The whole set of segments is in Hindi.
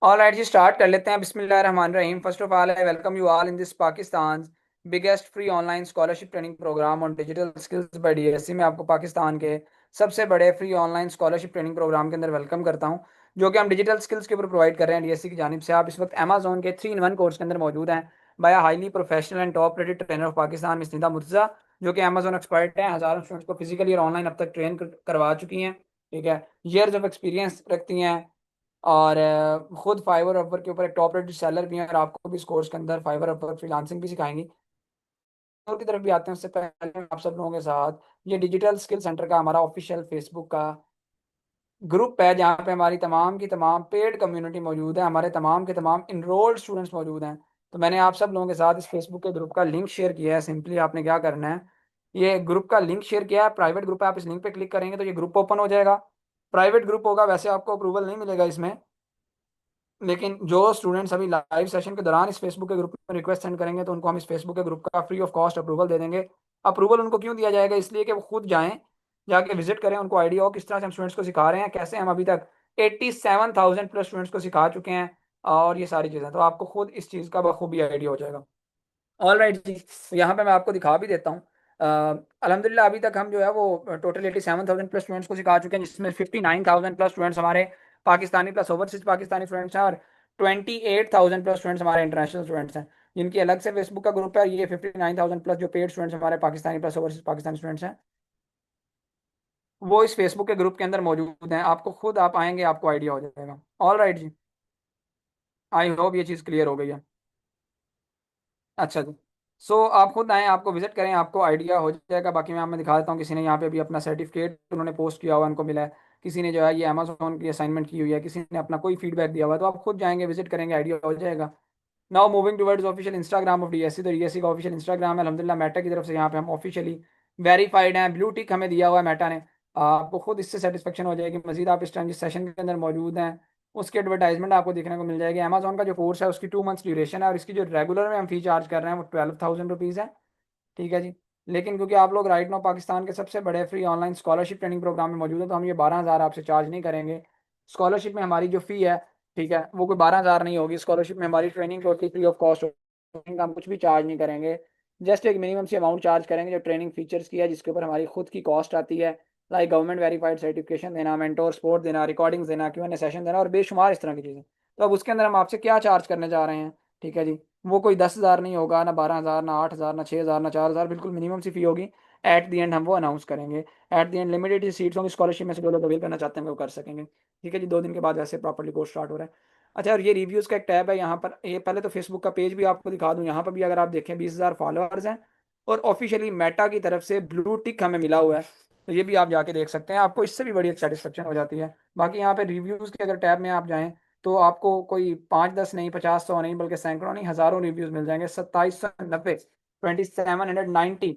ऑल राइट जी, स्टार्ट कर लेते हैं। बिस्मिल्लाहिर्रहमानिर्रहीम। First of all, I welcome you all in this Pakistan biggest free online scholarship training program on digital skills by DSC. में आपको पाकिस्तान के सबसे बड़े free online scholarship training program के अंदर वेलकम करता हूं, जो कि हम डिजिटल स्किल्स के ऊपर प्रोवाइड कर रहे हैं डीएससी की जानिब से। आप इस वक्त अमेजोन के 3 in 1 कोर्स के अंदर मौजूद हैं by highly professional and top rated trainer of Pakistan miss Nida Murtaza, जो कि अमेजोन एक्सपर्ट हैं। हजारों स्टूडेंट्स को फिजिकली और ऑनलाइन अब तक ट्रेन करवा चुकी हैं। ठीक है, ईयर्स ऑफ एक्सपीरियंस रखती हैं और खुद फाइवर अपवर्क के ऊपर एक टॉप रेटेड सेलर भी है, और आपको भी इस कोर्स के अंदर फाइवर अपवर्क फ्रीलांसिंग भी सिखाएंगी। और की तरफ भी आते हैं उससे पहले आप सब लोगों के साथ ये डिजिटल स्किल सेंटर का हमारा ऑफिशियल फेसबुक का ग्रुप है, जहाँ पे हमारी तमाम की तमाम पेड कम्युनिटी मौजूद है, हमारे तमाम के तमाम इनरोल्ड स्टूडेंट्स मौजूद हैं। तो मैंने आप सब लोगों के साथ इस फेसबुक के ग्रुप का लिंक शेयर किया है। सिंपली आपने क्या करना है, ये ग्रुप का लिंक शेयर किया है, प्राइवेट ग्रुप है। आप इस लिंक पे क्लिक करेंगे तो ये ग्रुप ओपन हो जाएगा। प्राइवेट ग्रुप होगा, वैसे आपको अप्रूवल नहीं मिलेगा इसमें, लेकिन जो स्टूडेंट्स अभी लाइव सेशन के दौरान इस फेसबुक के ग्रुप में रिक्वेस्ट सेंड करेंगे तो उनको हम इस फेसबुक के ग्रुप का फ्री ऑफ कॉस्ट अप्रूवल दे देंगे। अप्रूवल उनको क्यों दिया जाएगा? इसलिए कि वो खुद जाएं, जाके विजिट करें, उनको आइडिया हो किस तरह से हम स्टूडेंट्स को सिखा रहे हैं, कैसे हम अभी तक 87,000 प्लस स्टूडेंट्स को सिखा चुके हैं, और ये सारी चीज़ें। तो आपको खुद इस चीज़ का बखूबी आइडिया हो जाएगा। ऑल राइट जी, तो यहाँ पे मैं आपको दिखा भी देता हूँ। अल्हम्दुलिल्लाह अभी तक हम जो है वो टोटल 87,000 प्लस स्टूडेंट्स को सिखा चुके हैं, जिसमें 59,000 प्लस स्टूडेंट्स हमारे Pakistani plus overseas Pakistani students हैं, और 28,000 प्लस स्टूडेंट्स हमारे इंटरनेशनल स्टूडेंट्स हैं, जिनकी अलग से फेसबुक का ग्रुप है। ये 59,000 प्लस जो पेड स्टूडेंट्स हमारे Pakistani plus overseas Pakistani students हैं, वो इस फेसबुक के ग्रुप के अंदर मौजूद हैं। आपको खुद आप आएंगे, आपको आइडिया हो जाएगा। ऑल राइट जी, आई होप ये चीज़ क्लियर हो गई है। अच्छा जी, सो आप खुद आएँ, आपको विजिट करें, आपको आइडिया हो जाएगा। बाकी मैं आपको दिखा देता हूँ, किसी ने यहाँ पे भी अपना सर्टिफिकेट उन्होंने पोस्ट किया हुआ, उनको मिला है। किसी ने जो है ये अमेजोन की असाइनमेंट की हुई है, किसी ने अपना कोई फीडबैक दिया हुआ है। तो आप खुद जाएंगे, विजिट करेंगे, आइडिया हो जाएगा। Now moving towards official Instagram of DSC. तो डीएससी का ऑफिशियल इंस्टाग्राम है अल्हम्दुलिल्लाह मेटा की तरफ से, यहाँ पे हम ऑफिशियली वेरीफाइड हैं। ब्लू टिक हमें दिया हुआ है मेटा ने। आपको खुद इससे सेटिस्फेक्शन हो जाएगी। मजीद आप इस टाइम जिस सेशन के अंदर मौजूद हैं उसकी एडवर्टाइजमेंट आपको देखने को मिल जाएगी। अमेजोन का जो कोर्स है उसकी 2 मंथ्स ड्यूरेशन है, और इसकी जो रेगुलर में हम फी चार्ज कर रहे हैं वो 12,000 रुपीज़ है। ठीक है जी, लेकिन क्योंकि आप लोग राइट नाउ पाकिस्तान के सबसे बड़े free online scholarship training program में मौजूद है, तो हम ये 12,000 आपसे चार्ज नहीं करेंगे। स्कॉलरशिप में हमारी जो फ़ी है, ठीक है, वो कोई 12,000 नहीं होगी। स्कॉलरशिप में हमारी training totally free of cost होगी, हम कुछ भी चार्ज नहीं करेंगे। जस्ट एक मिनिमम सी अमाउंट चार्ज करेंगे जो ट्रेनिंग फीचर्स की है, जिसके ऊपर हमारी खुद की कॉस्ट आती है, लाइक गवर्नमेंट वेरीफाइड सर्टिफिकेशन देना, मेंटोर सपोर्ट देना, रिकॉर्डिंग्स देना, क्यों सेशन देना, और बेशुमार इस तरह की चीज़ें। तो अब उसके अंदर हम आपसे क्या चार्ज करने जा रहे हैं? ठीक है जी, वो कोई 10,000 नहीं होगा, ना 12,000, ना 8,000, ना 6,000, ना 4,000, बिल्कुल मिनिमम सी फी होगी। एट द एंड हम वो अनाउंस करेंगे। At the end limited seats होंगी स्कॉलरशिप में से, जो लोग अवेल करना चाहते हैं वो कर सकेंगे। ठीक है जी, 2 दिन के बाद वैसे प्रॉपर्ली कोर्स स्टार्ट हो रहा है। अच्छा, और ये रिव्यूज़ का एक टैब है यहाँ पर। ये पहले तो फेसबुक का पेज भी आपको दिखा दूँ, यहाँ पर भी अगर आप देखें 20,000 फॉलोअर्स हैं, और ऑफिशियली मेटा की तरफ से ब्लू टिक हमें मिला हुआ है। तो ये भी आप जाके देख सकते हैं, आपको इससे भी बड़ी एक सेटिस्फेक्शन हो जाती है। बाकी यहाँ पे रिव्यूज़ के अगर टैब में आप जाएँ तो आपको कोई 5-10 नहीं, 50-100 नहीं, बल्कि सैकड़ों नहीं, हज़ारों रिव्यूज़ मिल जाएंगे। 2790, 2790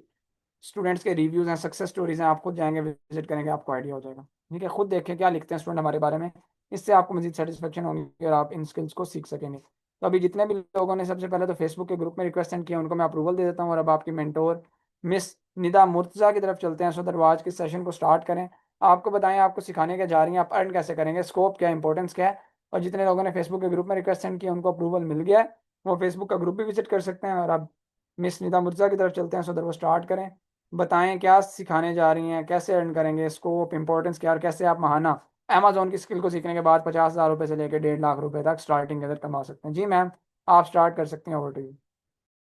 स्टूडेंट्स के रिव्यूज़ हैं, सक्सेस स्टोरीज़ हैं। आप खुद जाएंगे, विजिट करेंगे, आपको आइडिया हो जाएगा। ठीक है, खुद देखें क्या लिखते हैं स्टूडेंट हमारे बारे में, इससे आपको मजीद सेटिस्फेक्शन होगी और आप इन स्किल्स को सीख सकेंगे। तो अभी जितने भी लोगों ने सबसे पहले तो फेसबुक के ग्रुप में रिक्वेस्ट सेंड किया, उनको मैं अप्रूवल दे देता हूँ। और अब आपकी मेंटोर मिस निदा मुर्तज़ा की तरफ चलते हैं, सो दैट वो आज के सेशन को स्टार्ट करें। आपको बताएं आपको सिखाने क्या जा रही हैं, आप अर्न कैसे करेंगे, स्कोप क्या है, इंपॉर्टेंस क्या है। और जितने लोगों ने फेसबुक के ग्रुप में रिक्वेस्ट सेंड किया उनको अप्रूवल मिल गया है, वो फेसबुक का ग्रुप भी विजिट कर सकते हैं। और अब मिस निदा मुर्तज़ा की तरफ चलते हैं, सो दैट वो स्टार्ट करें। बताएं क्या सिखाने जा रही हैं, कैसे अर्न करेंगे, स्कोप, इंपॉर्टेंस क्या, और कैसे आप महाना अमेजोन की स्किल को सीखने के बाद 50,000 रुपये से लेकर 1.5 लाख रुपए तक स्टार्टिंग के अंदर कमा सकते हैं। जी मैम, आप स्टार्ट कर सकते हैं, over to you.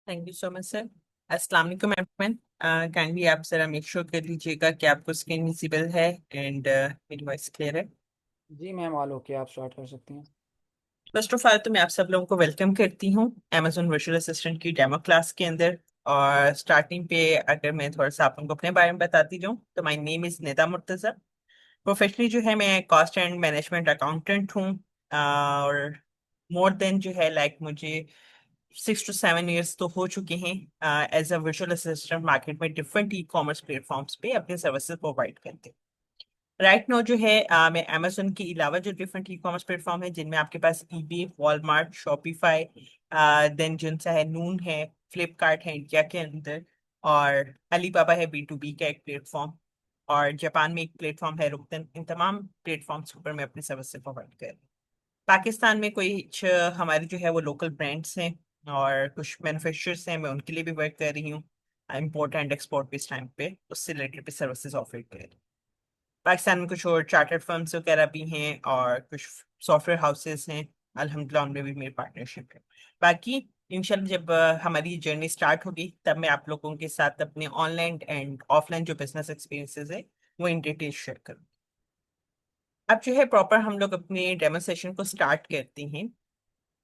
Thank you so much sir. अस्सलाम वालेकुम एवरीवन। काइंडली आप जरा मेक श्योर कर लीजिएगा कि आपको स्क्रीन विजिबल है एंड मेरी वॉइस क्लियर है। जी मैम, ऑल ओके, आप स्टार्ट कर सकती हैं। फर्स्ट ऑफ ऑल तो मैं आप सब लोगों को वेलकम करती हूँ Amazon वर्चुअल असिस्टेंट की डेमो क्लास के अंदर। और स्टार्टिंग पे अगर मैं थोड़ा सा आप लोगों को अपने बारे में बताती जाऊँ तो my name is Nida Murtaza. Professionally जो है मैं कॉस्ट एंड मैनेजमेंट अकाउंटेंट हूँ। और मोर देन जो है लाइक मुझे 6 to 7 years तो हो चुके हैं as a virtual assistant market में डिफरेंट ई कॉमर्स प्लेटफॉर्म्स पे अपने सर्विसेज प्रोवाइड करते हैं। राइट नाउ जो है मैं अमेजोन के अलावा जो डिफरेंट ई कॉमर्स प्लेटफॉर्म है जिनमें आपके पास ईबे, वॉलमार्ट, शॉपिफाई, देन जिन सा है नून है, फ्लिपकार्ट है इंडिया के अंदर, और अलीबाबा है B2B का एक प्लेटफॉर्म, और जापान में एक प्लेटफॉर्म है रुकतन। इन तमाम प्लेटफॉर्म्स के ऊपर मैं अपनी सर्विस प्रोवाइड कर रही हूँ। पाकिस्तान में कुछ हमारे जो है वो लोकल ब्रांड्स हैं और कुछ मैन्युफैक्चरर्स हैं, मैं उनके लिए भी वर्क कर रही हूँ। इम्पोर्ट एंड एक्सपोर्ट भी इस टाइम पे उससे रिलेटेड भी सर्विसेज ऑफर कर रही हूँ। पाकिस्तान में कुछ और चार्टर्ड फर्म्स वगैरह भी हैं और कुछ सॉफ्टवेयर हाउसेस हैं। अल्हम्दुलिल्लाह उनमें भी मेरी पार्टनरशिप है। बाकी इंशाल्लाह जब हमारी जर्नी स्टार्ट होगी तब मैं आप लोगों के साथ अपने ऑनलाइन एंड ऑफलाइन जो बिजनेस एक्सपीरियंसेस है वो इन डिटेल शेयर करूँ। अब जो है प्रॉपर हम लोग अपने डेमो सेशन को स्टार्ट करते हैं।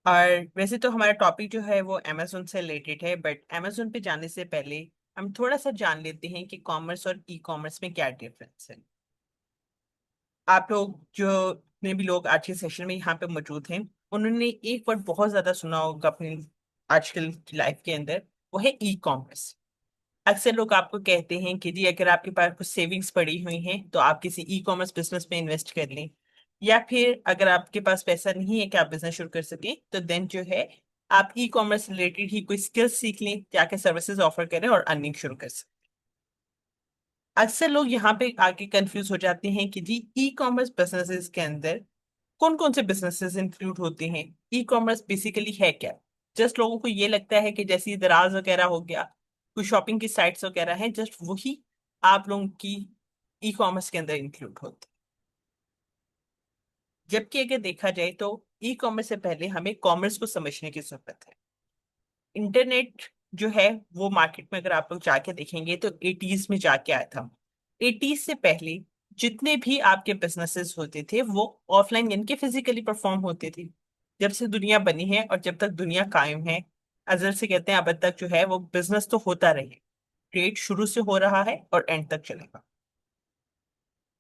और वैसे तो हमारा टॉपिक जो है वो अमेजोन से रिलेटेड है, बट अमेजोन पे जाने से पहले हम थोड़ा सा जान लेते हैं कि कॉमर्स और ई कॉमर्स में क्या डिफरेंस है। आप लोग जो जितने भी लोग आज के सेशन में यहाँ पे मौजूद हैं उन्होंने एक वर्ड बहुत ज्यादा सुना होगा अपनी आजकल की लाइफ के अंदर, वो है ई कॉमर्स। अक्सर लोग आपको कहते हैं कि जी अगर आपके पास कुछ सेविंग्स पड़ी हुई हैं तो आप किसी ई कॉमर्स बिजनेस में इन्वेस्ट कर लें, या फिर अगर आपके पास पैसा नहीं है कि आप बिजनेस शुरू कर सकें तो देन जो है आप ई कॉमर्स रिलेटेड ही कोई स्किल्स सीख लें जाके सर्विसेज ऑफर करें और अर्निंग शुरू कर सकें। अक्सर लोग यहाँ पे आके कंफ्यूज हो जाते हैं कि जी ई कॉमर्स बिजनेसेस के अंदर कौन कौन से बिजनेसेस इंक्लूड होते हैं, ई कॉमर्स बेसिकली है क्या। जस्ट लोगों को ये लगता है कि जैसे दराज वगैरह हो गया, कुछ शॉपिंग की साइट्स वगैरह हैं, जस्ट वही आप लोगों की ई कॉमर्स के अंदर इंक्लूड होते हैं। जबकि अगर देखा जाए तो ई कॉमर्स से पहले हमें कॉमर्स को समझने की जरूरत है। इंटरनेट जो है वो मार्केट में अगर आप लोग जाके देखेंगे तो एटीज में जाके आया था। एटीज से पहले जितने भी आपके बिजनेसेस होते थे वो ऑफलाइन यानी कि फिजिकली परफॉर्म होते थे। जब से दुनिया बनी है और जब तक दुनिया कायम है, अजल से कहते हैं अब तक जो है वो बिजनेस तो होता रहे। ट्रेड शुरू से हो रहा है और एंड तक चलेगा।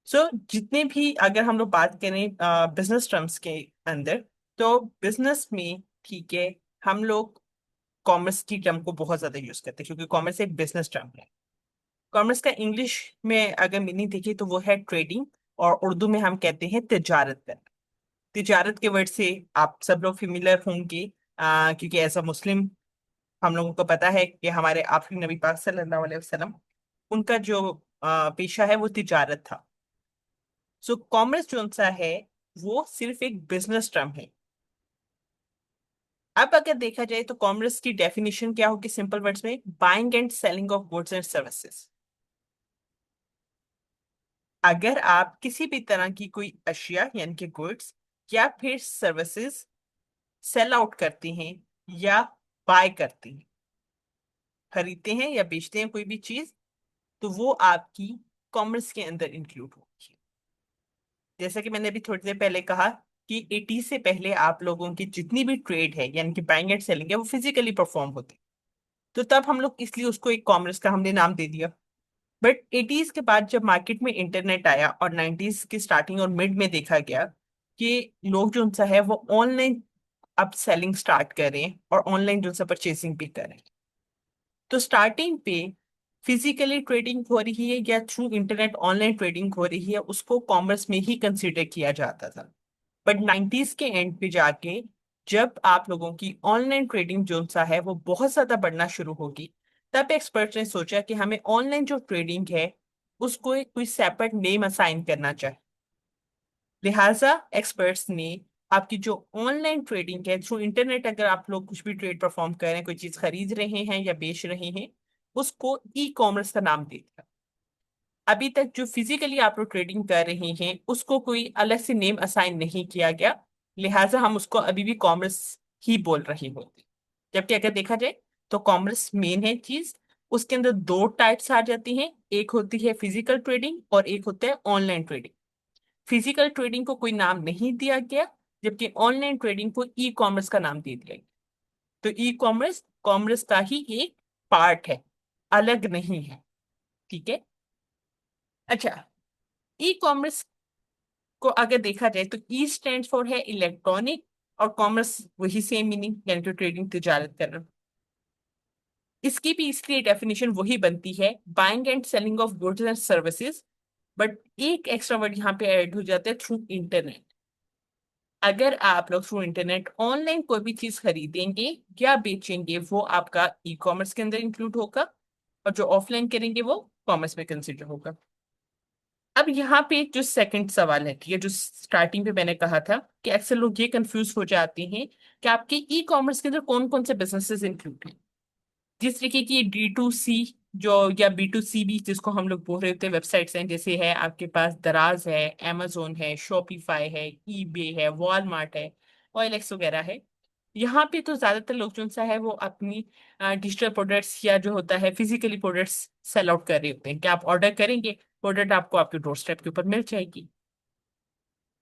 सो जितने भी अगर हम लोग बात करें बिजनेस टर्म्स के अंदर, तो बिजनेस में ठीक है हम लोग कॉमर्स की टर्म को बहुत ज्यादा यूज करते हैं क्योंकि कॉमर्स एक बिजनेस टर्म है। कॉमर्स का इंग्लिश में अगर मीनिंग देखिए तो वो है ट्रेडिंग, और उर्दू में हम कहते हैं तिजारत करना। तिजारत के वर्ड से आप सब लोग फेमिलियर होंगे, क्योंकि एज अ मुस्लिम हम लोगों को पता है कि हमारे आखिरी नबी पाक सल्लल्लाहु अलैहि वसल्लम उनका जो पेशा है वो तिजारत था। सो कॉमर्स जो सा है वो सिर्फ एक बिजनेस टर्म है। अब अगर देखा जाए तो कॉमर्स की डेफिनेशन क्या होगी सिंपल वर्ड्स में, buying and selling of goods and services. अगर आप किसी भी तरह की कोई अशिया यानी कि गुड्स या फिर सर्विसेज सेल आउट करते हैं या बाय करते हैं, खरीदते हैं या बेचते हैं कोई भी चीज, तो वो आपकी कॉमर्स के अंदर इंक्लूड होगी। जैसा कि मैंने अभी थोड़ी देर पहले कहा कि एटी से पहले आप लोगों की जितनी भी ट्रेड है यानी कि बाइंग एंड सेलिंग है वो फिजिकली परफॉर्म होती, तो तब हम लोग इसलिए उसको एक कॉमर्स का हमने नाम दे दिया। बट एटीज के बाद जब मार्केट में इंटरनेट आया और नाइन्टीज की स्टार्टिंग और मिड में देखा गया कि लोग जो उनसा है वो ऑनलाइन अब सेलिंग स्टार्ट करें और ऑनलाइन जो उनसे परचेसिंग भी करें, तो स्टार्टिंग पे फिजिकली ट्रेडिंग हो रही है या थ्रू इंटरनेट ऑनलाइन ट्रेडिंग हो रही है उसको कॉमर्स में ही कंसिडर किया जाता था। बट नाइन्टीज के एंड पे जाके जब आप लोगों की ऑनलाइन ट्रेडिंग जो सा है वो बहुत ज्यादा बढ़ना शुरू होगी, तब एक्सपर्ट्स ने सोचा कि हमें ऑनलाइन जो ट्रेडिंग है उसको एक कोई सेपरेट नेम असाइन करना चाहिए। लिहाजा एक्सपर्ट्स ने आपकी जो ऑनलाइन ट्रेडिंग है थ्रू इंटरनेट, अगर आप लोग कुछ भी ट्रेड परफॉर्म कर रहे हैं, कोई चीज खरीद रहे हैं या बेच रहे हैं, उसको ई कॉमर्स का नाम दे दिया। अभी तक जो फिजिकली आप लोग ट्रेडिंग कर रहे हैं उसको कोई अलग से नेम असाइन नहीं किया गया, लिहाजा हम उसको अभी भी कॉमर्स ही बोल रहे होते। जबकि अगर देखा जाए तो कॉमर्स मेन है चीज, उसके अंदर दो टाइप्स आ जाती हैं, एक होती है फिजिकल ट्रेडिंग और एक होता है ऑनलाइन ट्रेडिंग। फिजिकल ट्रेडिंग को कोई नाम नहीं दिया गया, जबकि ऑनलाइन ट्रेडिंग को ई कॉमर्स का नाम दे दिया गया। तो ई कॉमर्स कॉमर्स का ही एक पार्ट है, अलग नहीं है। ठीक है। अच्छा, ई कॉमर्स को अगर देखा जाए तो ई स्टैंड फॉर है इलेक्ट्रॉनिक, और कॉमर्स वही सेम मीनिंग यानी कि ट्रेडिंग तिजारत करना। इसकी भी इसलिए डेफिनेशन वही बनती है, buying and selling of goods and services. But एक एक्स्ट्रा वर्ड यहाँ पे ऐड हो जाता है, थ्रू इंटरनेट। अगर आप लोग थ्रू इंटरनेट ऑनलाइन कोई भी चीज खरीदेंगे या बेचेंगे वो आपका ई कॉमर्स के अंदर इंक्लूड होगा, और जो ऑफलाइन करेंगे वो कॉमर्स में कंसिडर होगा। अब यहाँ पे जो सेकंड सवाल है, ठीक है, जो स्टार्टिंग पे मैंने कहा था कि अक्सर लोग ये कंफ्यूज हो जाते हैं कि आपके ई कॉमर्स के अंदर कौन कौन से बिजनेसेस इंक्लूड हैं। जिस तरीके की D2C जो, या B2C भी जिसको हम लोग बोल रहे होते हैं, वेबसाइट्स हैं, जैसे है आपके पास दराज है, amazon है, शॉपिफाई है, ईबे है, वॉलमार्ट है, OLX वगैरह है। यहाँ पे तो ज्यादातर लोग जो सा है वो अपनी डिजिटल प्रोडक्ट्स या जो होता है फिजिकली प्रोडक्ट्स सेल आउट कर रहे होते हैं कि आप ऑर्डर करेंगे, प्रोडक्ट आपको आपके डोर स्टेप के ऊपर मिल जाएगी।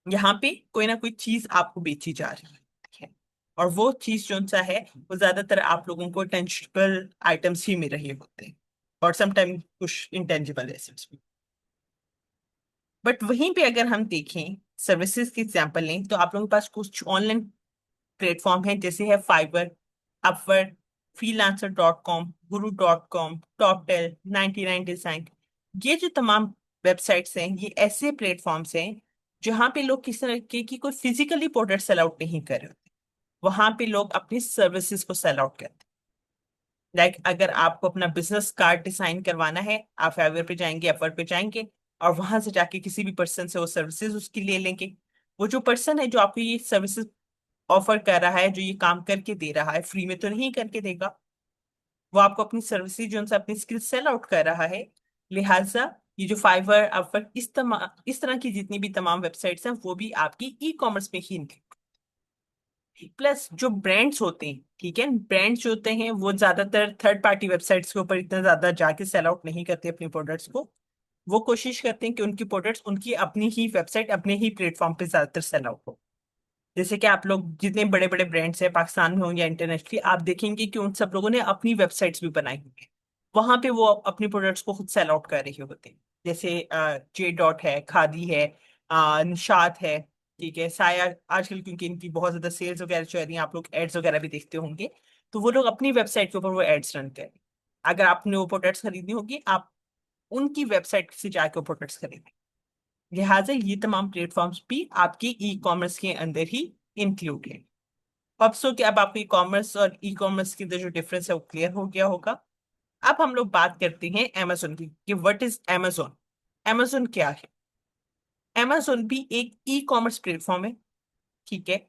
यहाँ पे कोई ना कोई चीज आपको बेची जा रही है, और वो चीज जो सा है वो ज्यादातर आप लोगों को टेंजिबल आइटम्स ही मिल रहे होते हैं, और समटाइम कुछ इंटेंजिबल एसेट्स भी। बट वहीं पे अगर हम देखें, सर्विसेज की एग्जांपल लें, तो आप लोगों के पास कुछ ऑनलाइन प्लेटफॉर्म है, जैसे है fibre, Upwork, freelancer.com, guru.com, टॉपटेल, 99 design. ये जो तमाम वेबसाइट्स हैं, ये ऐसे प्लेटफॉर्म्स हैं जहां पे लोग किस तरह की कोई फिजिकली प्रोडक्ट सेल आउट नहीं कर रहे होते, वहां पे लोग अपनी सर्विसेज को सेल आउट करते हैं। लाइक अगर आपको अपना बिजनेस कार्ड डिजाइन करवाना है, आप फाइवर पे जाएंगे, अपवर्क पे जाएंगे, और वहां से जाके किसी भी पर्सन से वो सर्विसेज उसकी ले लेंगे। वो जो पर्सन है जो आपको ये सर्विसेज ऑफर कर रहा है, जो ये काम करके दे रहा है, फ्री में तो नहीं करके देगा, वो आपको अपनी सर्विसेज जो उनसे अपनी स्किल सेल आउट कर रहा है। लिहाजा ये जो फाइवर, अपवर्क, इस तरह की जितनी भी तमाम वेबसाइट्स हैं, वो भी आपकी ई कॉमर्स में ही include। प्लस जो ब्रांड्स होते हैं, ठीक है, ब्रांड्स जो होते हैं वो ज्यादातर थर्ड पार्टी वेबसाइट्स के ऊपर इतना ज्यादा जाके सेल आउट नहीं करते अपनी प्रोडक्ट्स को। वो कोशिश करते हैं कि उनकी प्रोडक्ट्स उनकी अपनी ही वेबसाइट, अपने ही प्लेटफॉर्म पे ज्यादातर सेल आउट हो। जैसे कि आप लोग जितने बड़े बड़े ब्रांड्स हैं पाकिस्तान में हो या इंटरनेशनली, आप देखेंगे कि उन सब लोगों ने अपनी वेबसाइट्स भी बनाई हुई है, वहां पे वो अपनी प्रोडक्ट्स को खुद सेल आउट कर रहे होते हैं। जैसे जे डॉट है, खादी है, निशात है, ठीक है, साया। आजकल क्योंकि इनकी बहुत ज्यादा सेल्स वगैरह चल रही है, आप लोग एड्स वगैरह भी देखते होंगे, तो वो लोग अपनी वेबसाइट के ऊपर वो एड्स रन करें। अगर आपने वो प्रोडक्ट्स खरीदनी होगी, आप उनकी वेबसाइट से जाकर वो प्रोडक्ट्स खरीदें। लिहाजा ये तमाम प्लेटफॉर्म्स भी आपकी ई कॉमर्स के अंदर ही इंक्लूड है। अब सो कि अब आपको ई कॉमर्स और ई कॉमर्स के अंदर जो डिफरेंस है वो क्लियर हो गया होगा। अब हम लोग बात करते हैं amazon की, कि व्हाट इज amazon। amazon क्या है? amazon भी एक ई कॉमर्स प्लेटफॉर्म है, ठीक है।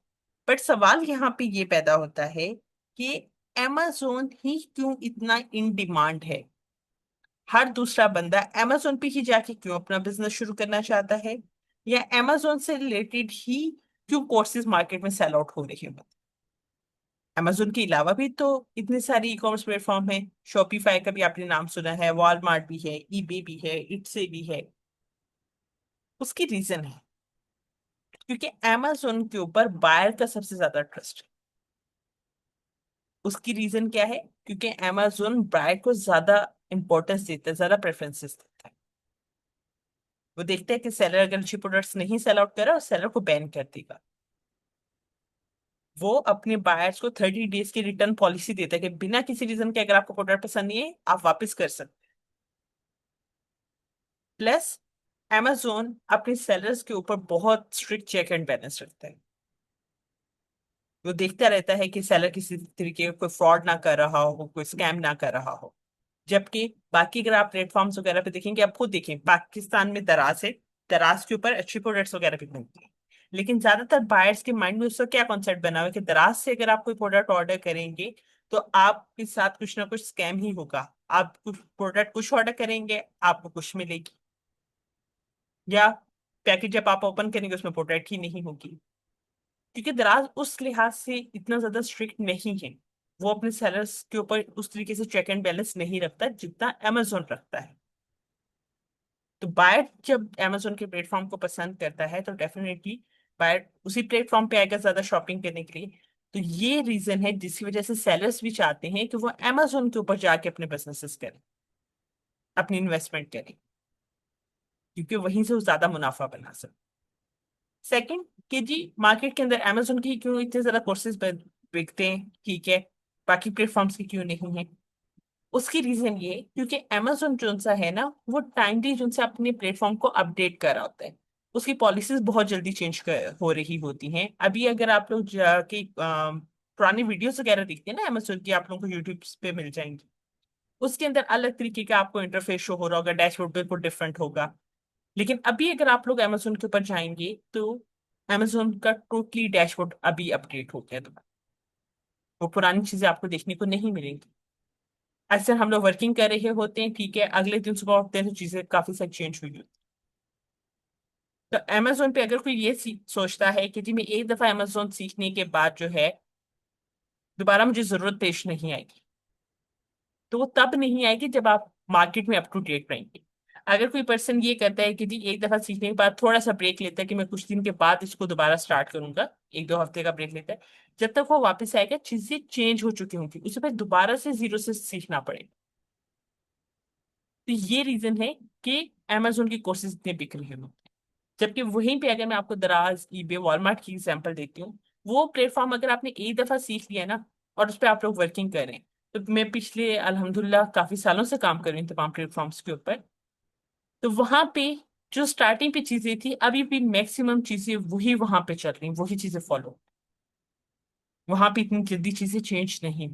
बट सवाल यहाँ पे ये पैदा होता है कि amazon ही क्यों इतना इन डिमांड है? हर दूसरा बंदा amazon पे ही जाके क्यों अपना बिजनेस शुरू करना चाहता है, या amazon से रिलेटेड ही क्यों कोर्सेज मार्केट में सेल आउट हो रही है? अमेजोन के अलावा भी तो इतने सारे ई कॉमर्स प्लेटफॉर्म हैं। शॉपिफाई का भी आपने नाम सुना है, वॉलमार्ट भी है, ईबे भी है, इटसे भी है। उसकी रीजन है क्योंकि अमेजोन के ऊपर बायर का सबसे ज्यादा ट्रस्ट है। उसकी रीजन क्या है? क्योंकि अमेजोन बायर को ज्यादा इंपॉर्टेंस देता है, ज्यादा प्रेफरेंसेस देता है। वो देखते हैं कि सेलर अगर अच्छी प्रोडक्ट्स नहीं सेल आउट कर रहा, और सेलर को बैन कर देगा। वो अपने बायर्स को 30 डेज की रिटर्न पॉलिसी देता है कि बिना किसी रीजन के अगर आपको प्रोडक्ट पसंद नहीं है, आप वापस कर सकते। प्लस amazon अपने सेलर्स के ऊपर बहुत स्ट्रिक्ट चेक एंड बैलेंस रखता है। वो देखता रहता है कि सेलर किसी तरीके का कोई फ्रॉड ना कर रहा हो, कोई स्कैम ना कर रहा हो। जबकि बाकी अगर आप प्लेटफॉर्म्स वगैरह पे देखेंगे, आप खुद देखें, पाकिस्तान में दराज है, दराज के ऊपर अच्छी प्रोडक्ट्स वगैरह भी मिलती है। लेकिन ज्यादातर बायर्स के माइंड में उसका क्या कॉन्सेप्ट बना हुआ है कि दराज से अगर आप कोई प्रोडक्ट ऑर्डर करेंगे, तो आपके साथ कुछ ना कुछ स्कैम ही होगा। आप कुछ प्रोडक्ट कुछ ऑर्डर करेंगे, आपको कुछ मिलेगी, या पैकेज जब आप ओपन करेंगे उसमें प्रोटेक्ट ही नहीं होगी। क्योंकि दराज उस लिहाज से इतना ज्यादा स्ट्रिक्ट नहीं है। वो अपने सेलर्स के ऊपर उस तरीके से चेक एंड बैलेंस नहीं रखता जितना अमेजोन रखता है। तो बायर जब अमेजोन के प्लेटफॉर्म को पसंद करता है, तो डेफिनेटली बायर उसी प्लेटफॉर्म पे आएगा ज्यादा शॉपिंग करने के लिए। तो ये रीजन है जिसकी वजह से सेलर्स भी चाहते हैं कि वो अमेजोन के ऊपर जाके अपने बिजनेसेस करें, अपनी इन्वेस्टमेंट करें, क्योंकि वहीं से वो ज्यादा मुनाफा बना सकते। सेकंड, कि जी मार्केट के अंदर अमेजोन की क्यों इतने ज्यादा कोर्सेज बिकते हैं, ठीक है, बाकी प्लेटफॉर्म्स की क्यों नहीं है? उसकी रीजन ये क्योंकि अमेजोन जो सा है ना, वो टाइमली जो से अपने प्लेटफॉर्म को अपडेट कर रहा होता है। उसकी पॉलिसीज बहुत जल्दी हो रही होती हैं। अभी अगर आप लोग जाके पुरानी वीडियोस वगैरह देखते हैं ना अमेजोन की, आप लोगों को यूट्यूब पे मिल जाएंगी। उसके अंदर अलग तरीके का आपको इंटरफेस शो हो रहा होगा, डैशबोर्ड बिल्कुल डिफरेंट होगा। लेकिन अभी अगर आप लोग Amazon के ऊपर जाएंगे तो Amazon का टोटली डैशबोर्ड अभी अपडेट हो गया, तो वो पुरानी चीजें आपको देखने को नहीं मिलेंगी। अक्सर हम लोग वर्किंग कर रहे होते हैं, ठीक है, अगले दिन सुबह उठते हैं तो चीजें काफी सारी चेंज हुई होती। तो Amazon पे अगर कोई ये सोचता है कि जी मैं एक दफा Amazon सीखने के बाद जो है दोबारा मुझे जरूरत पेश नहीं आएगी, तो वो तब नहीं आएगी जब आप मार्केट में अप टू डेट रहेंगे। अगर कोई पर्सन ये करता है कि जी एक दफा सीखने के बाद थोड़ा सा ब्रेक लेता है कि मैं कुछ दिन के बाद इसको दोबारा स्टार्ट करूंगा, एक दो हफ्ते का ब्रेक लेता है, जब तक वो वापस आएगा चीजें चेंज हो चुकी होंगी, उसे फिर दोबारा से जीरो से सीखना पड़ेगा। तो ये रीजन है कि Amazon की कोर्सेज इतने बिक रहे हैं। जबकि वहीं पे अगर मैं आपको दराज, ईबे, वॉलमार्ट की एग्जांपल देती हूँ, वो प्लेटफॉर्म अगर आपने एक दफा सीख लिया ना और उस पर आप लोग वर्किंग कर रहे हैं, तो मैं पिछले अल्हम्दुलिल्लाह काफी सालों से काम कर रही हूँ तमाम प्लेटफॉर्म्स के ऊपर, तो वहां पे जो स्टार्टिंग पे चीजें थी अभी भी मैक्सिमम चीजें वही वहां पे चल रही, वही चीजें फॉलो, वहां पे इतनी जल्दी चीजें चेंज नहीं।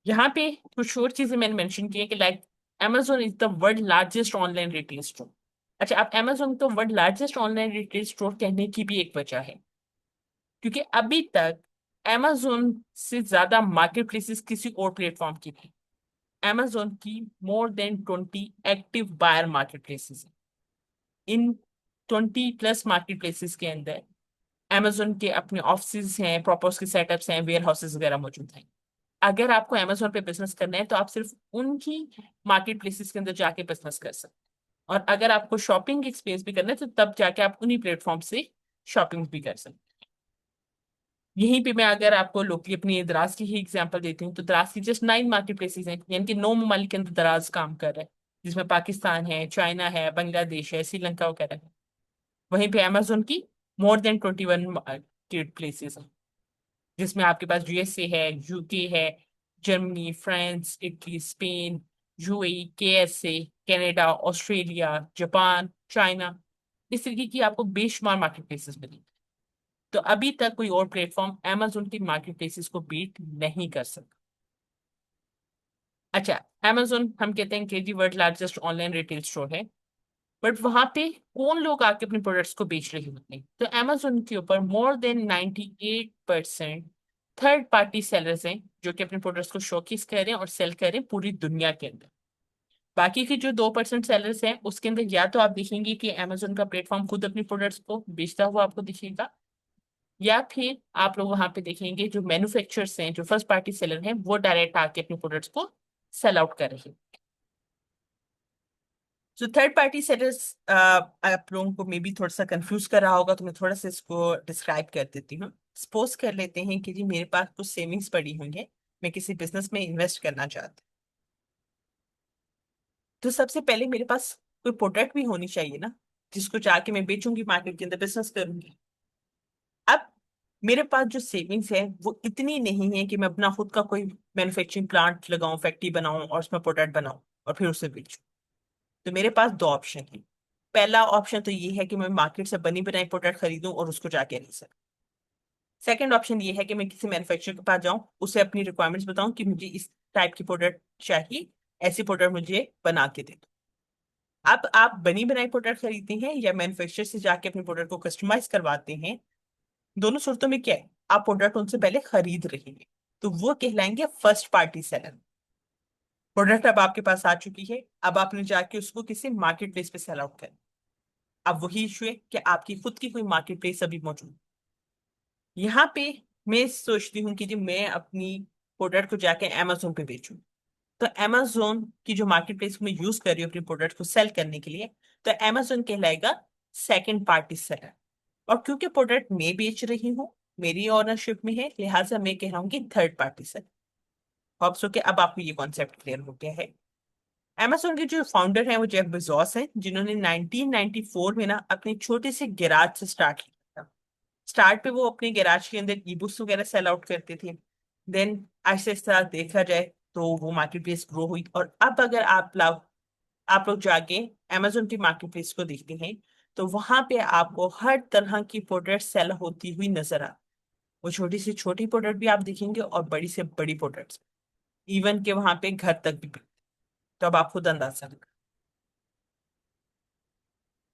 यहाँ पे कुछ और चीजें मैंने मेंशन की है कि like Amazon is the world largest online retail store. अच्छा, अब Amazon तो world largest online retail store कहने की भी एक वजह है, क्योंकि अभी तक Amazon से ज्यादा मार्केट प्लेसेस किसी और प्लेटफॉर्म की नहीं। Amazon की more than 20 active buyer market places हैं। इन 20+ मार्केट प्लेसेस के अंदर Amazon के अपने ऑफिस हैं, प्रॉपर उसके सेटअप्स हैं, वेयर हाउसेज वगैरह मौजूद हैं। अगर आपको Amazon पे बिजनेस करना है तो आप सिर्फ उनकी मार्केट प्लेसेस के अंदर जाके बिजनेस कर सकते हैं, और अगर आपको शॉपिंग एक्सपीरियंस भी करना है तो तब जाके आप उन्हीं प्लेटफॉर्म से शॉपिंग भी कर सकते हैं। यहीं पे मैं अगर आपको लोकली अपनी दराज की ही एग्जांपल देती हूँ, तो दराज की जस्ट 9 मार्केट प्लेसेस हैं, यानी कि 9 ममालिक के अंदर दराज काम कर रहा है, जिसमें पाकिस्तान है, चाइना है, बांग्लादेश है, श्रीलंका वगैरह है। वहीं पे Amazon की more than 21 मार्केट प्लेसेस हैं, जिसमें आपके पास USA है, यूके है, Germany, France, Italy, Spain, UAE, KSA, Canada, Australia, Japan, China, इस तरीके की आपको बेशुमार मार्केट प्लेसेस मिलेंगे। तो अभी तक कोई और प्लेटफॉर्म Amazon की मार्केट प्लेसेस को बीट नहीं कर सकता। अच्छा, Amazon हम कहते हैं कि जी world largest online retail store है, बट वहां पे कौन लोग आके अपने प्रोडक्ट्स को बेच रहे होते हैं? तो Amazon के ऊपर more than 98% third party sellers हैं, जो कि अपने प्रोडक्ट्स को शोकेस कर रहे हैं और सेल कर रहे हैं पूरी दुनिया के अंदर। बाकी के जो 2% सेलर्स हैं उसके अंदर या तो आप देखेंगे कि Amazon का प्लेटफॉर्म खुद अपनी प्रोडक्ट्स को बेचता हुआ आपको दिखेगा, या फिर आप लोग वहां पे देखेंगे जो मैन्युफैक्चरर्स हैं, जो फर्स्ट पार्टी सेलर हैं, वो डायरेक्ट आके अपने प्रोडक्ट्स को सेल आउट कर रहे हैं। जो थर्ड पार्टी सेलर्स आप लोगों को मे बी थोड़ा सा कंफ्यूज कर रहा होगा, तो मैं थोड़ा सा इसको डिस्क्राइब कर देती हूँ। सपोज कर लेते हैं कि जी मेरे पास कुछ सेविंग्स पड़ी हुई है, मैं किसी बिजनेस में इन्वेस्ट करना चाहती हूँ, तो सबसे पहले मेरे पास कोई प्रोडक्ट भी होनी चाहिए ना, जिसको जाके मैं बेचूंगी, मार्केट के अंदर बिजनेस करूंगी। अब मेरे पास जो सेविंग्स है वो इतनी नहीं है कि मैं अपना खुद का कोई मैन्युफैक्चरिंग प्लांट लगाऊं, फैक्ट्री बनाऊं और उसमें प्रोडक्ट बनाऊं और फिर उसे बेचूं। तो मेरे पास दो ऑप्शन है। पहला ऑप्शन तो ये है कि मैं मार्केट से बनी बनाई प्रोडक्ट खरीदूं और उसको जाके रीसेल। सेकंड ऑप्शन ये है कि मैं किसी मैन्युफैक्चरर के पास जाऊं, उसे अपनी रिक्वायरमेंट्स बताऊं कि मुझे इस टाइप की प्रोडक्ट चाहिए, ऐसी प्रोडक्ट मुझे बना के दे दो। अब आप बनी बनाई प्रोडक्ट खरीदते हैं या मैन्युफैक्चरर से जाके अपने प्रोडक्ट को कस्टमाइज करवाते हैं, दोनों सूरतों में क्या है, आप प्रोडक्ट उनसे पहले खरीद रहे हैं, तो वो कहलाएंगे फर्स्ट पार्टी सेलर। प्रोडक्ट अब आपके पास आ चुकी है, अब आपने जाके उसको किसी मार्केट प्लेस पे सेल आउट कर। अब वही इशू है कि आपकी खुद की कोई मार्केट प्लेस अभी मौजूद। यहाँ पे मैं सोचती हूँ कि जी मैं अपनी प्रोडक्ट को जाके Amazon पे बेचूं, तो Amazon की जो मार्केट प्लेस मैं यूज कर रही हूँ अपनी प्रोडक्ट को सेल करने के लिए, तो Amazon कहलाएगा सेकंड पार्टी सेलर। और क्योंकि प्रोडक्ट मैं बेच रही हूँ, मेरी ओनरशिप में है, लिहाजा मैं कह रहा हूँ कि third party seller. Hope so कि अब आपको ये कॉन्सेप्ट क्लियर हो गया है। Amazon के जो फाउंडर हैं वो जेफ बेजोस हैं, जिन्होंने 1994 में ना अपने छोटे से गैराज से स्टार्ट किया था। स्टार्ट पे वो अपने गैराज के अंदर ई बुक्स वगैरह सेल आउट करते थे। देन आहिस्ता आहिस्ता देखा जाए तो वो मार्केट प्लेस ग्रो हुई, और अब अगर आप लोग जाके Amazon की मार्केट प्लेस को देखते हैं, तो वहां पे आपको हर तरह की प्रोडक्ट सेल होती हुई नजर आ। वो छोटी से छोटी प्रोडक्ट भी आप देखेंगे और बड़ी से बड़ी प्रोडक्ट्स, इवन के वहां पे घर तक भी। तो अब आप खुद अंदाजा लगा।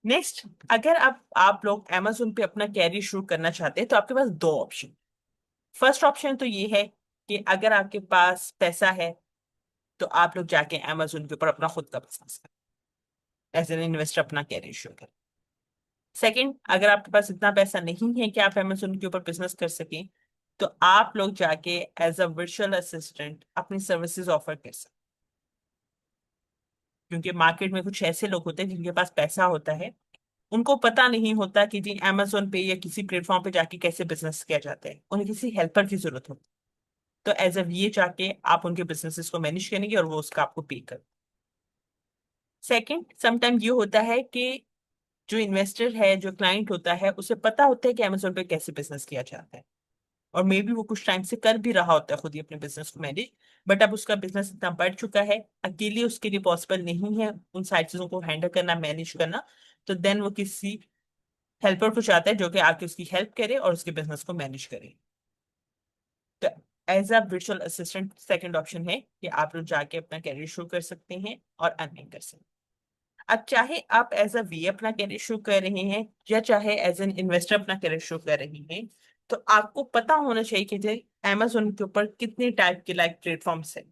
नेक्स्ट, अगर आप लोग Amazon पे अपना कैरियर शुरू करना चाहते हैं तो आपके पास दो ऑप्शन। फर्स्ट ऑप्शन तो ये है कि अगर आपके पास पैसा है तो आप लोग जाके Amazon के ऊपर अपना खुद का बिजनेस करें, एज एन इन्वेस्टर अपना कैरियर शुरू करें। सेकंड, अगर आपके पास इतना पैसा नहीं है कि आप Amazon के ऊपर बिजनेस कर सकें, तो आप लोग जाके एज अ वर्चुअल असिस्टेंट अपनी सर्विसेज ऑफर कर सकते। क्योंकि मार्केट में कुछ ऐसे लोग होते हैं जिनके पास पैसा होता है, उनको पता नहीं होता कि जी Amazon पे या किसी प्लेटफॉर्म पे जाके कैसे बिजनेस किया जाता है, उन्हें किसी हेल्पर की जरूरत होती है। तो एज अ वीए जाके आप उनके बिजनेसेस को मैनेज करेंगे और वो उसका आपको पे कर। सेकंड, समटाइम ये होता है कि जो इन्वेस्टर है, जो क्लाइंट होता है, उसे पता होता है कि Amazon पे कैसे बिजनेस किया जाता है, और मे बी वो कुछ टाइम से कर भी रहा होता है खुद ही अपने बिजनेस को मैनेज। बट अब उसका बिजनेस इतना बढ़ चुका है, अकेले उसके लिए पॉसिबल नहीं है उन सारी चीजों को हैंडल करना, मैनेज करना। तो देन वो किसी हेल्पर को चाहता है जो कि आके उसकी हेल्प करे और उसके बिजनेस को मैनेज करे। तो as a virtual assistant second option है कि आप लोग जाके अपना कैरियर शुरू कर सकते हैं और अर्निंग कर सकते हैं। अब चाहे आप एज अ वी अपना कैरियर शुरू कर रहे हैं या चाहे एज एन इन्वेस्टर अपना कैरियर शुरू कर रहे हैं, तो आपको पता होना चाहिए कि Amazon के ऊपर कितने टाइप के लाइक प्लेटफॉर्म्स है।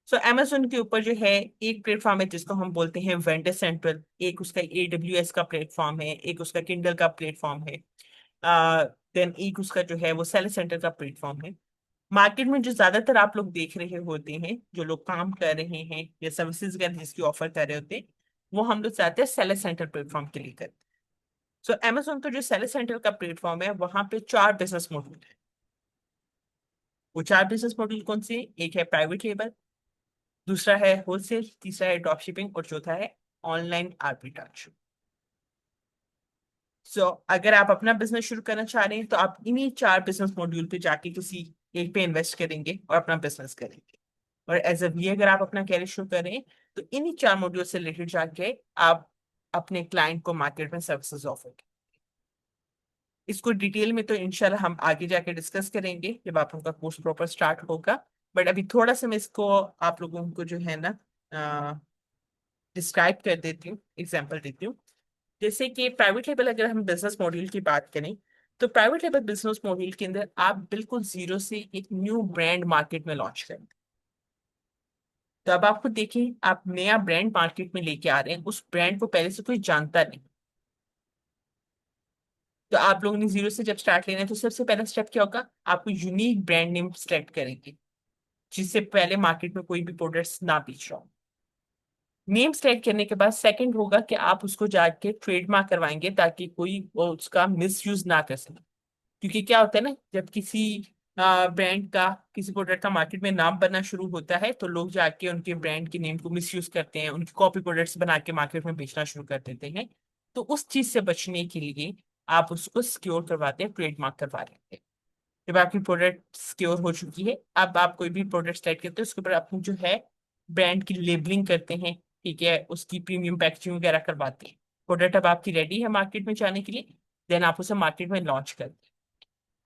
सो Amazon के ऊपर जो है, एक प्लेटफॉर्म है जिसको हम बोलते हैं वेंडर सेंट्रल, एक उसका AWS का प्लेटफॉर्म है, एक उसका किंडल का प्लेटफॉर्म है, देन एक उसका जो है वो सेल सेंटर का प्लेटफॉर्म है। मार्केट में जो ज्यादातर आप लोग देख रहे होते हैं, जो लोग काम कर रहे हैं या सर्विसेज वगैरह जिसकी ऑफर कर रहे होते हैं, वो हम लोग चाहते हैं सेलर सेंटर प्लेटफॉर्म के लिए करते हैं। सो Amazon का जो सेलर सेंटर का प्लेटफॉर्म है, वहां पे चार बिजनेस मॉडल है। वो चार बिजनेस मॉडल कौन से? एक है प्राइवेट लेबल, दूसरा है होलसेल, तीसरा है ड्रॉप शिपिंग और चौथा है ऑनलाइन आर्बिट्राज। सो अगर आप अपना बिजनेस शुरू करना चाह रहे हैं तो आप इन्हीं चार बिजनेस मॉड्यूल पे जाके किसी एक पे इन्वेस्ट करेंगे और अपना बिजनेस करेंगे। और एज अ वी अगर आप अपना कैरियर शुरू करें तो इन्हीं चार मॉड्यूल से रिलेटेड जाके आप अपने क्लाइंट को मार्केट में सर्विसेज ऑफर करें। इसको डिटेल में तो इंशाल्लाह हम आगे जाके डिस्कस करेंगे जब आप लोगों का कोर्स प्रॉपर स्टार्ट होगा। बट अभी थोड़ा सा मैं इसको आप लोगों को जो है ना डिस्क्राइब कर देती हूँ, एग्जाम्पल देती हूँ। जैसे कि प्राइवेट लेबल अगर हम बिजनेस मॉड्यूल की बात करें, तो प्राइवेट लेबल बिजनेस मॉड्यूल के अंदर आप बिल्कुल जीरो से एक न्यू ब्रांड मार्केट में लॉन्च करें। तो अब आपको देखिए, आप नया ब्रांड मार्केट में लेके आ रहे हैं, उस ब्रांड को पहले से कोई जानता नहीं। तो आप लोगों ने जीरो से जब स्टार्ट लेना है तो सबसे पहला स्टेप क्या होगा? आपको यूनिक ब्रांड नेम सेलेक्ट करेंगे जिससे पहले मार्केट में कोई भी प्रोडक्ट्स ना बेच रहा हो। नेम सेलेक्ट करने के बाद सेकंड होगा कि आप उसको जाके ट्रेडमार्क करवाएंगे ताकि कोई वो उसका मिस यूज ना कर सके। क्योंकि क्या होता है ना, जब किसी ब्रांड का, किसी प्रोडक्ट का मार्केट में नाम बनना शुरू होता है तो लोग जाके उनके ब्रांड के नेम को मिसयूज करते हैं, उनकी कॉपी प्रोडक्ट्स बना के मार्केट में बेचना शुरू कर देते हैं। तो उस चीज से बचने के लिए आप उसको सिक्योर करवाते हैं, ट्रेडमार्क करवा लेते हैं। जब आपकी प्रोडक्ट सिक्योर हो चुकी है, अब आप कोई भी प्रोडक्ट सेलेक्ट करते हैं उसके ऊपर अपनी जो है ब्रांड की लेबलिंग करते हैं, ठीक है, उसकी प्रीमियम पैकेजिंग वगैरह करवाते हैं। प्रोडक्ट अब आपकी रेडी है मार्केट में जाने के लिए, देन आप उसे मार्केट में लॉन्च करते हैं।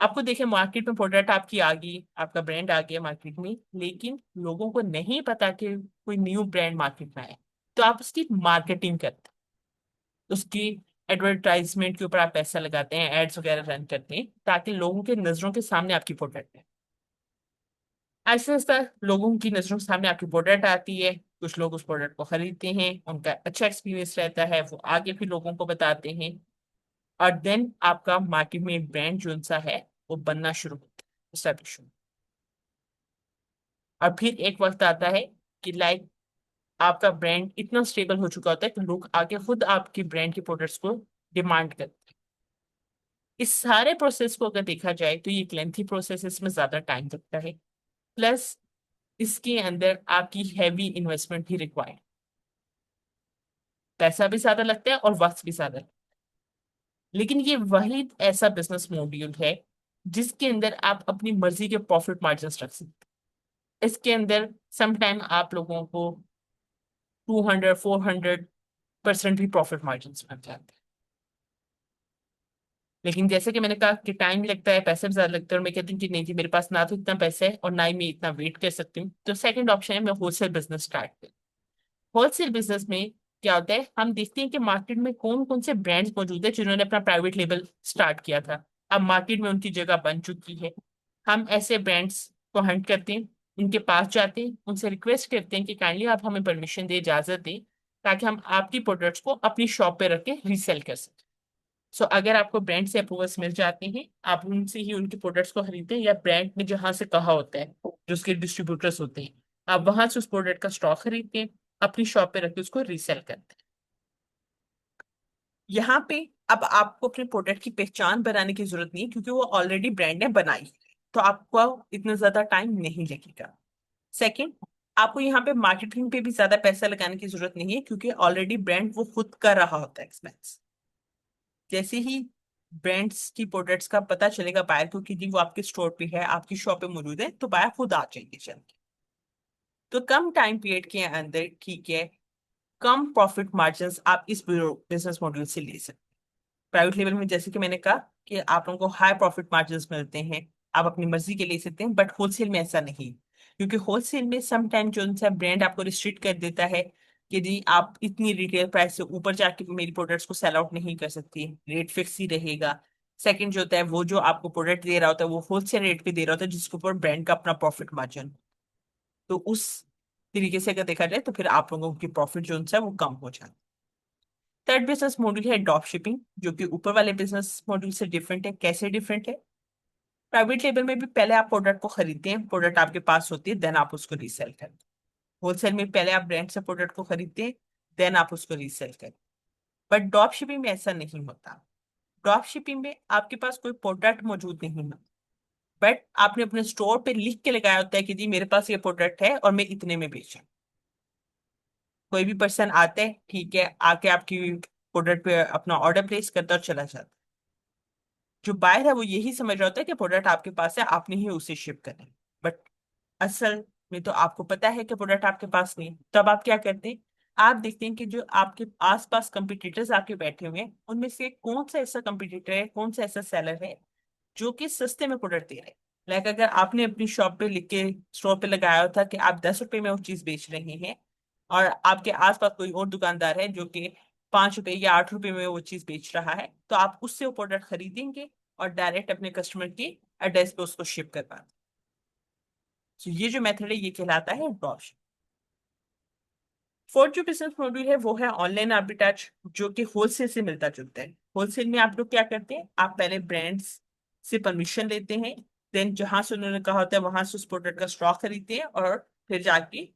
आपको देखिए, मार्केट में प्रोडक्ट आपकी आ गई, आपका ब्रांड आ गया मार्केट में, लेकिन लोगों को नहीं पता कि कोई न्यू ब्रांड मार्केट में आया। तो आप उसकी मार्केटिंग करते हैं, उसकी एडवर्टाइजमेंट के ऊपर आप पैसा लगाते हैं, एड्स वगैरह रन करते हैं ताकि लोगों के नजरों के सामने आपकी प्रोडक्ट है। ऐसे ऐसा लोगों की नजरों के सामने आपकी प्रोडक्ट आती है, कुछ लोग उस प्रोडक्ट को खरीदते हैं, उनका अच्छा एक्सपीरियंस रहता है, वो आगे फिर लोगों को बताते हैं, और देन आपका मार्केट में एक ब्रांड जो सा है वो बनना शुरू होता है, एस्टेब्लिश। और फिर एक वक्त आता है कि लाइक आपका ब्रांड इतना स्टेबल हो चुका होता है कि लोग आके खुद आपके ब्रांड के प्रोडक्ट्स को डिमांड करते हैं। इस सारे प्रोसेस को अगर देखा जाए तो ये एक लेंथी प्रोसेस है, इसमें ज्यादा टाइम लगता है, प्लस इसके अंदर आपकी हैवी इन्वेस्टमेंट भी रिक्वायर्ड, पैसा भी ज्यादा लगता है और वक्त भी ज्यादा लगता है। लेकिन ये वही ऐसा बिजनेस मॉड्यूल है जिसके अंदर आप अपनी मर्जी के प्रॉफिट मार्जिन रख सकते हैं। इसके अंदर समटाइम आप लोगों को 200-400% भी प्रॉफिट मार्जिन बन जाते हैं। लेकिन जैसे कि मैंने कहा कि टाइम भी लगता है, पैसे भी ज्यादा लगता है, और मैं कहती हूँ कि नहीं जी, मेरे पास ना तो इतना पैसा है और ना ही मैं इतना वेट कर सकती हूँ, तो सेकंड ऑप्शन है मैं होलसेल बिजनेस स्टार्ट करूँ। होलसेल बिजनेस में क्या होता है, हम देखते हैं कि मार्केट में कौन कौन से ब्रांड्स मौजूद है जिन्होंने अपना प्राइवेट लेबल स्टार्ट किया था। अब मार्केट में उनकी जगह बन चुकी है। हम ऐसे ब्रांड्स को हंट करते हैं, उनके पास जाते हैं, उनसे रिक्वेस्ट करते हैं कि काइंडली आप हमें परमिशन दें, इजाजत दें, ताकि हम आपकी प्रोडक्ट्स को अपनी शॉप पे रख के रीसेल कर सकें। सो अगर आपको ब्रांड से अप्रूवल्स मिल जाते हैं, आप उनसे ही उनके प्रोडक्ट्स को खरीदते हैं, या ब्रांड ने जहां से कहा होता है, जो उसके डिस्ट्रीब्यूटर्स होते हैं, आप वहां से उस प्रोडक्ट का स्टॉक खरीदते हैं, अपनी शॉप पे रख के उसको रीसेल करते हैं। यहाँ पे अब आपको अपने प्रोडक्ट की पहचान बनाने की जरूरत नहीं है, क्योंकि वो ऑलरेडी ब्रांड ने बनाई है, तो आपको इतना ज्यादा टाइम नहीं लगेगा। सेकंड, आपको यहाँ पे मार्केटिंग पे भी ज्यादा पैसा लगाने की जरूरत नहीं है, क्योंकि ऑलरेडी ब्रांड वो खुद कर रहा होता है एक्सपेंस। जैसे ही ब्रांड्स की प्रोडक्ट्स का पता चलेगा बायर को कि जी वो आपके स्टोर पे है, आपकी शॉप पे मौजूद है, तो बायर खुद आ जाएंगे चल के। तो कम टाइम पीरियड के अंदर, ठीक है, कम प्रॉफिट मार्जिन आप इस बिजनेस मॉडल से ले सकते हैं। प्राइवेट लेवल में जैसे कि मैंने कहा कि आप लोगों को हाई प्रॉफिट मार्जिन मिलते हैं, आप अपनी मर्जी के ले सकते हैं, बट होलसेल में ऐसा नहीं। क्योंकि होलसेल में सम टाइम जो उनसे ब्रांड आपको रिस्ट्रिक्ट कर देता है कि जी आप इतनी रिटेल प्राइस से ऊपर जाके मेरी प्रोडक्ट्स को सेल आउट नहीं कर सकती, रेट फिक्स ही रहेगा। सेकंड जो होता है, वो जो आपको प्रोडक्ट दे रहा होता है वो होलसेल रेट पे दे रहा होता है, जिसके ऊपर ब्रांड का अपना प्रॉफिट मार्जिन। तो उस तरीके से अगर देखा जाए तो फिर आप लोगों की प्रॉफिट जो है वो कम हो जाता है। थर्ड बिजनेस मॉड्यूल है ड्रॉप शिपिंग, जो कि ऊपर वाले बिजनेस मॉड्यूल से डिफरेंट है। कैसे डिफरेंट है? प्राइवेट लेबल में भी पहले आप प्रोडक्ट को खरीदते हैं, प्रोडक्ट आपके पास होती है, देन आप उसको रीसेल करते हैं। होलसेल में पहले आप ब्रांड से प्रोडक्ट को खरीदते हैं, देन आप उसको रीसेल करते हैं। बट ड्रॉप शिपिंग में ऐसा नहीं होता। ड्रॉप शिपिंग में आपके पास कोई प्रोडक्ट मौजूद नहीं होता, बट आपने अपने स्टोर पे लिख के लगाया होता है कि जी मेरे पास ये प्रोडक्ट है और मैं इतने में बेच रहा हूं। कोई भी पर्सन आता है, ठीक है, आके आपकी प्रोडक्ट पे अपना ऑर्डर प्लेस करता है और चला जाता है। जो बायर है वो यही समझ रहा होता है कि प्रोडक्ट आपके पास है, आपने ही उसे शिप करना है। बट असल में तो आपको पता है कि प्रोडक्ट आपके पास नहीं है। तब आप क्या करते हैं? आप देखते हैं कि जो आपके आसपास कंपटीटर्स आपके बैठे हुए हैं, उनमें से कौन सा ऐसा कंपटीटर है, कौन सा ऐसा सेलर है जो कि सस्ते में प्रोडक्ट दे रहे हैं। लाइक अगर आपने अपनी शॉप पे लिख के स्टोर पे लगाया होता कि आप 10 रुपए में वो चीज बेच रहे हैं, और आपके आसपास कोई और दुकानदार है जो कि 5 रुपए या 8 रुपए में वो चीज बेच रहा है, तो आप उससे वो प्रोडक्ट खरीदेंगे और डायरेक्ट अपने कस्टमर की एड्रेस पे उसको शिप करवा दें। तो ये जो मेथड है ये कहलाता है ड्रॉप। फोर्थ जो बिजनेस मॉड्यूल है वो है ऑनलाइन आर्बिट्राज, जो कि होलसेल से मिलता जुलता है। होलसेल में आप लोग क्या करते हैं? आप पहले ब्रांड्स से परमिशन लेते हैं, देन जहां से उन्होंने कहा होता है वहां से उस प्रोडक्ट का स्टॉक खरीदते हैं और फिर जाके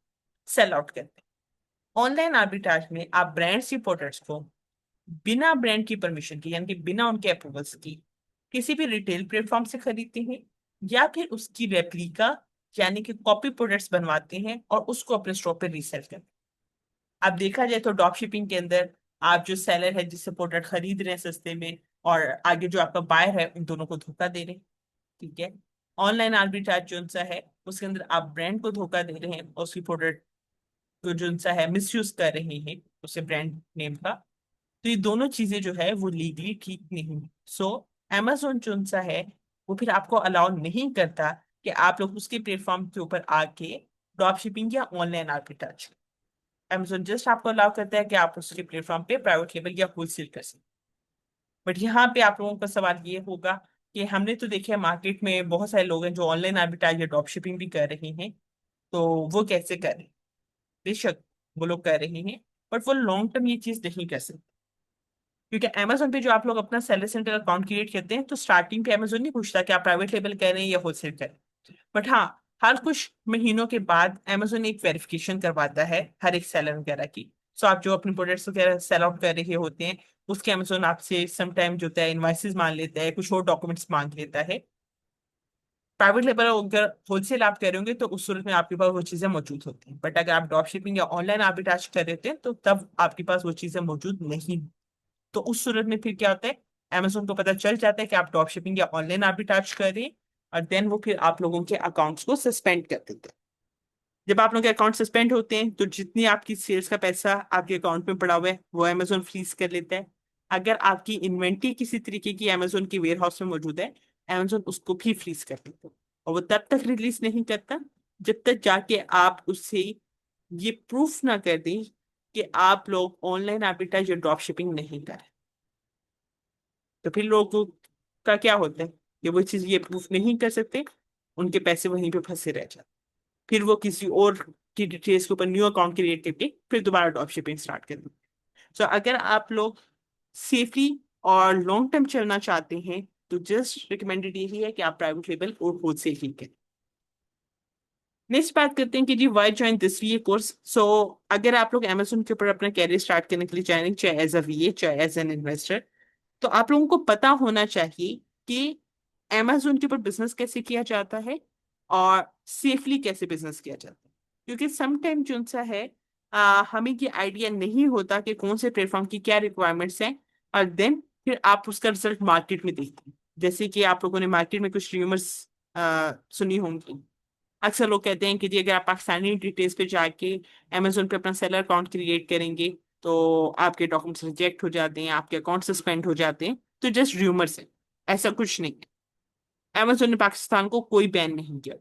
सेल आउट करते हैं। ऑनलाइन आर्बिट्राज में आप ब्रांड्स की प्रोडक्ट्स को बिना ब्रांड की परमिशन के, यानी कि बिना उनके अप्रूवल्स की, किसी भी रिटेल प्लेटफॉर्म से खरीदते हैं, या फिर उसकी रेप्लिका यानी कि कॉपी प्रोडक्ट्स बनवाते हैं और उसको अपने स्टोर पे रीसेल करते हैं। अब देखा जाए तो ड्रॉप शिपिंग के अंदर आप जो सेलर है जिससे प्रोडक्ट खरीद रहे हैं सस्ते में, और आगे जो आपका बायर है, उन दोनों को धोखा दे रहे हैं। ठीक है। ऑनलाइन आर्बिट्राज जो सा है उसके अंदर आप ब्रांड को धोखा दे रहे हैं और उसकी प्रोडक्ट को जो सा है मिसयूज कर रहे हैं उसे ब्रांड नेम का। तो ये दोनों चीजें जो है वो लीगली ठीक नहीं। सो Amazon जो सा है वो फिर आपको अलाउ नहीं करता कि आप लोग उसके प्लेटफॉर्म के ऊपर आके ड्रॉप शिपिंग या ऑनलाइन आर्बिट्राज। Amazon जस्ट आपको अलाउ करता है कि आप उसके प्लेटफॉर्म पे प्राइवेट लेबल या होलसेल कर सकते। बट यहाँ पे आप लोगों का सवाल ये होगा कि हमने तो देखा है मार्केट में बहुत सारे लोग हैं जो ऑनलाइन आर्बिट्राज या ड्रॉप शिपिंग भी कर रहे हैं, तो वो कैसे कर रहे हैं? बेशक वो लोग कर रहे हैं, बट वो लॉन्ग टर्म ये चीज नहीं कर सकते। क्योंकि Amazon पे जो आप लोग अपना सेलर सेंटर अकाउंट क्रिएट करते हैं, तो स्टार्टिंग पे Amazon नहीं पूछता कि आप प्राइवेट लेबल कर रहे हैं या होलसेल कर रहे हैं। बट हाँ, हर कुछ महीनों के बाद Amazon एक वेरिफिकेशन करवाता है हर एक सेलर वगैरह की। सो आप जो अपने प्रोडक्ट्स वगैरह सेल आउट कर रहे होते हैं, उसके Amazon आपसे सम टाइम जो होता है इनवाइसेस मांग लेता है, कुछ और डॉक्यूमेंट्स मांग लेता है। प्राइवेट लेबल अगर होलसेल आप कर रहे होंगे तो उस सूरत में आपके पास वो चीजें मौजूद होती हैं, बट अगर आप ड्रॉप शिपिंग या ऑनलाइन आर्बिट्राज कर रहे थे तो तब आपके पास वो चीजें मौजूद नहीं। तो उस सूरत में फिर क्या होता है? Amazon को पता चल जाता है कि आप ड्रॉप शिपिंग या ऑनलाइन आर्बिट्राज कर रहे हैं, और देन वो फिर आप लोगों के अकाउंट्स को सस्पेंड कर देते हैं। जब आप लोगों के अकाउंट सस्पेंड होते हैं तो जितनी आपकी सेल्स का पैसा आपके अकाउंट में पड़ा हुआ है वो Amazon फ्रीज कर लेता है। अगर आपकी इन्वेंट्री किसी तरीके की Amazon की वेयर हाउस में मौजूद है, Amazon उसको भी फ्रीज कर देता है, और वो तब तक रिलीज नहीं करता जब तक जाके आप उससे ये प्रूफ ना कर दें कि आप लोग ऑनलाइन आर्बिट्राज या ड्रॉप शिपिंग नहीं करें, तो फिर लोगों का क्या होता है कि वो चीज ये प्रूफ नहीं कर सकते, उनके पैसे वहीं पे फंसे रह जाते, फिर वो किसी और की डिटेल्स के ऊपर न्यू अकाउंट क्रिएट करके फिर दोबारा ड्रॉप शिपिंग स्टार्ट कर देंगे। सो अगर आप लोग सेफली और लॉन्ग टर्म चलना चाहते हैं तो जस्ट रिकमेंडेड यही है कि आप प्राइवेट लेबल और होलसेल ही करें। नेक्स्ट बात करते हैं कि जी why join this VA course. So अगर आप लोग Amazon के ऊपर अपना कैरियर स्टार्ट करने के लिए चाह रहे हैं, चाहे एज अ वीए चाहे एज एन इन्वेस्टर, तो आप लोगों को पता होना चाहिए कि Amazon के ऊपर बिजनेस कैसे किया जाता है और सेफली कैसे बिजनेस किया जाता है। क्योंकि समटाइम जो सा है हमें ये आइडिया नहीं होता कि कौन से प्लेटफॉर्म की क्या रिक्वायरमेंट्स हैं, और देन फिर आप उसका रिजल्ट मार्केट में देखते हैं। जैसे कि आप लोगों ने मार्केट में कुछ र्यूमर्स सुनी होंगी। अक्सर लोग कहते हैं कि जी अगर आप पाकिस्तानी डिटेल्स पे जाके Amazon पे अपना सेलर अकाउंट क्रिएट करेंगे तो आपके डॉक्यूमेंट्स रिजेक्ट हो जाते हैं, आपके अकाउंट सस्पेंड हो जाते हैं। तो जस्ट र्यूमर्स है, ऐसा कुछ नहीं है। Amazon ने पाकिस्तान को कोई बैन नहीं किया।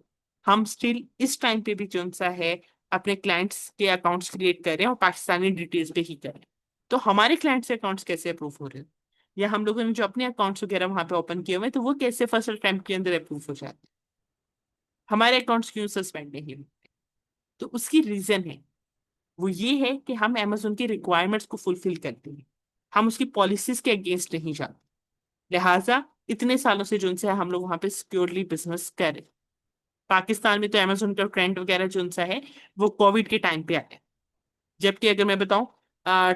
हम स्टिल इस टाइम पे भी जो सा है अपने क्लाइंट्स के अकाउंट्स क्रिएट कर रहे हैं और पाकिस्तानी डिटेल्स पे ही कर रहे हैं। तो हमारे क्लाइंट्स के अकाउंट्स कैसे अप्रूव हो रहे हैं, या हम लोगों ने जो अपने अकाउंट्स वगैरह वहां पे ओपन किए हुए हैं तो वो कैसे फर्स्ट अटेम्प्ट के अंदर अप्रूव हो जाते हैं, हमारे अकाउंट्स क्यों सस्पेंड नहीं होते। तो उसकी रीजन है, वो ये है कि हम Amazon की रिक्वायरमेंट्स को फुलफिल करते हैं, हम उसकी पॉलिसीज के अगेंस्ट नहीं जाते। लिहाजा इतने सालों से जो उनसे हम लोग वहां पे सिक्योरली बिजनेस करें। पाकिस्तान में तो Amazon का ट्रेंड वगैरह जो उनसा है वो कोविड के टाइम पे आया। जबकि अगर मैं बताऊं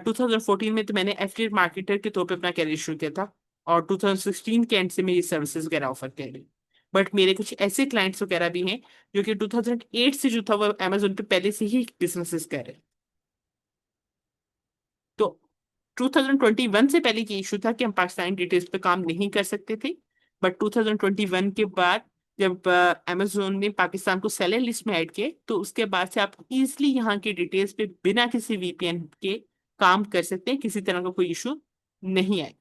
2014 में तो मैंने एफिलिएट मार्केटर के तौर पे अपना कैरियर शुरू किया था, और 2016 के एंड से मैं ये सर्विसेज वगैरह ऑफर कर रही हूँ। बट मेरे कुछ ऐसे क्लाइंट्स वगैरह भी हैं जो कि 2008 से जो था वो Amazon पे पहले से ही बिजनेसेस कर रहे हैं। तो 2021 से पहले ये इशू था कि हम पाकिस्तानी डिटेल्स पे काम नहीं कर सकते थे। बट 2021 के बाद जब Amazon ने पाकिस्तान को सेलर लिस्ट में ऐड किए तो उसके बाद से आप इजिली यहाँ की डिटेल्स पे बिना किसी वीपीएन के काम कर सकते हैं, किसी तरह का कोई इशू नहीं आए।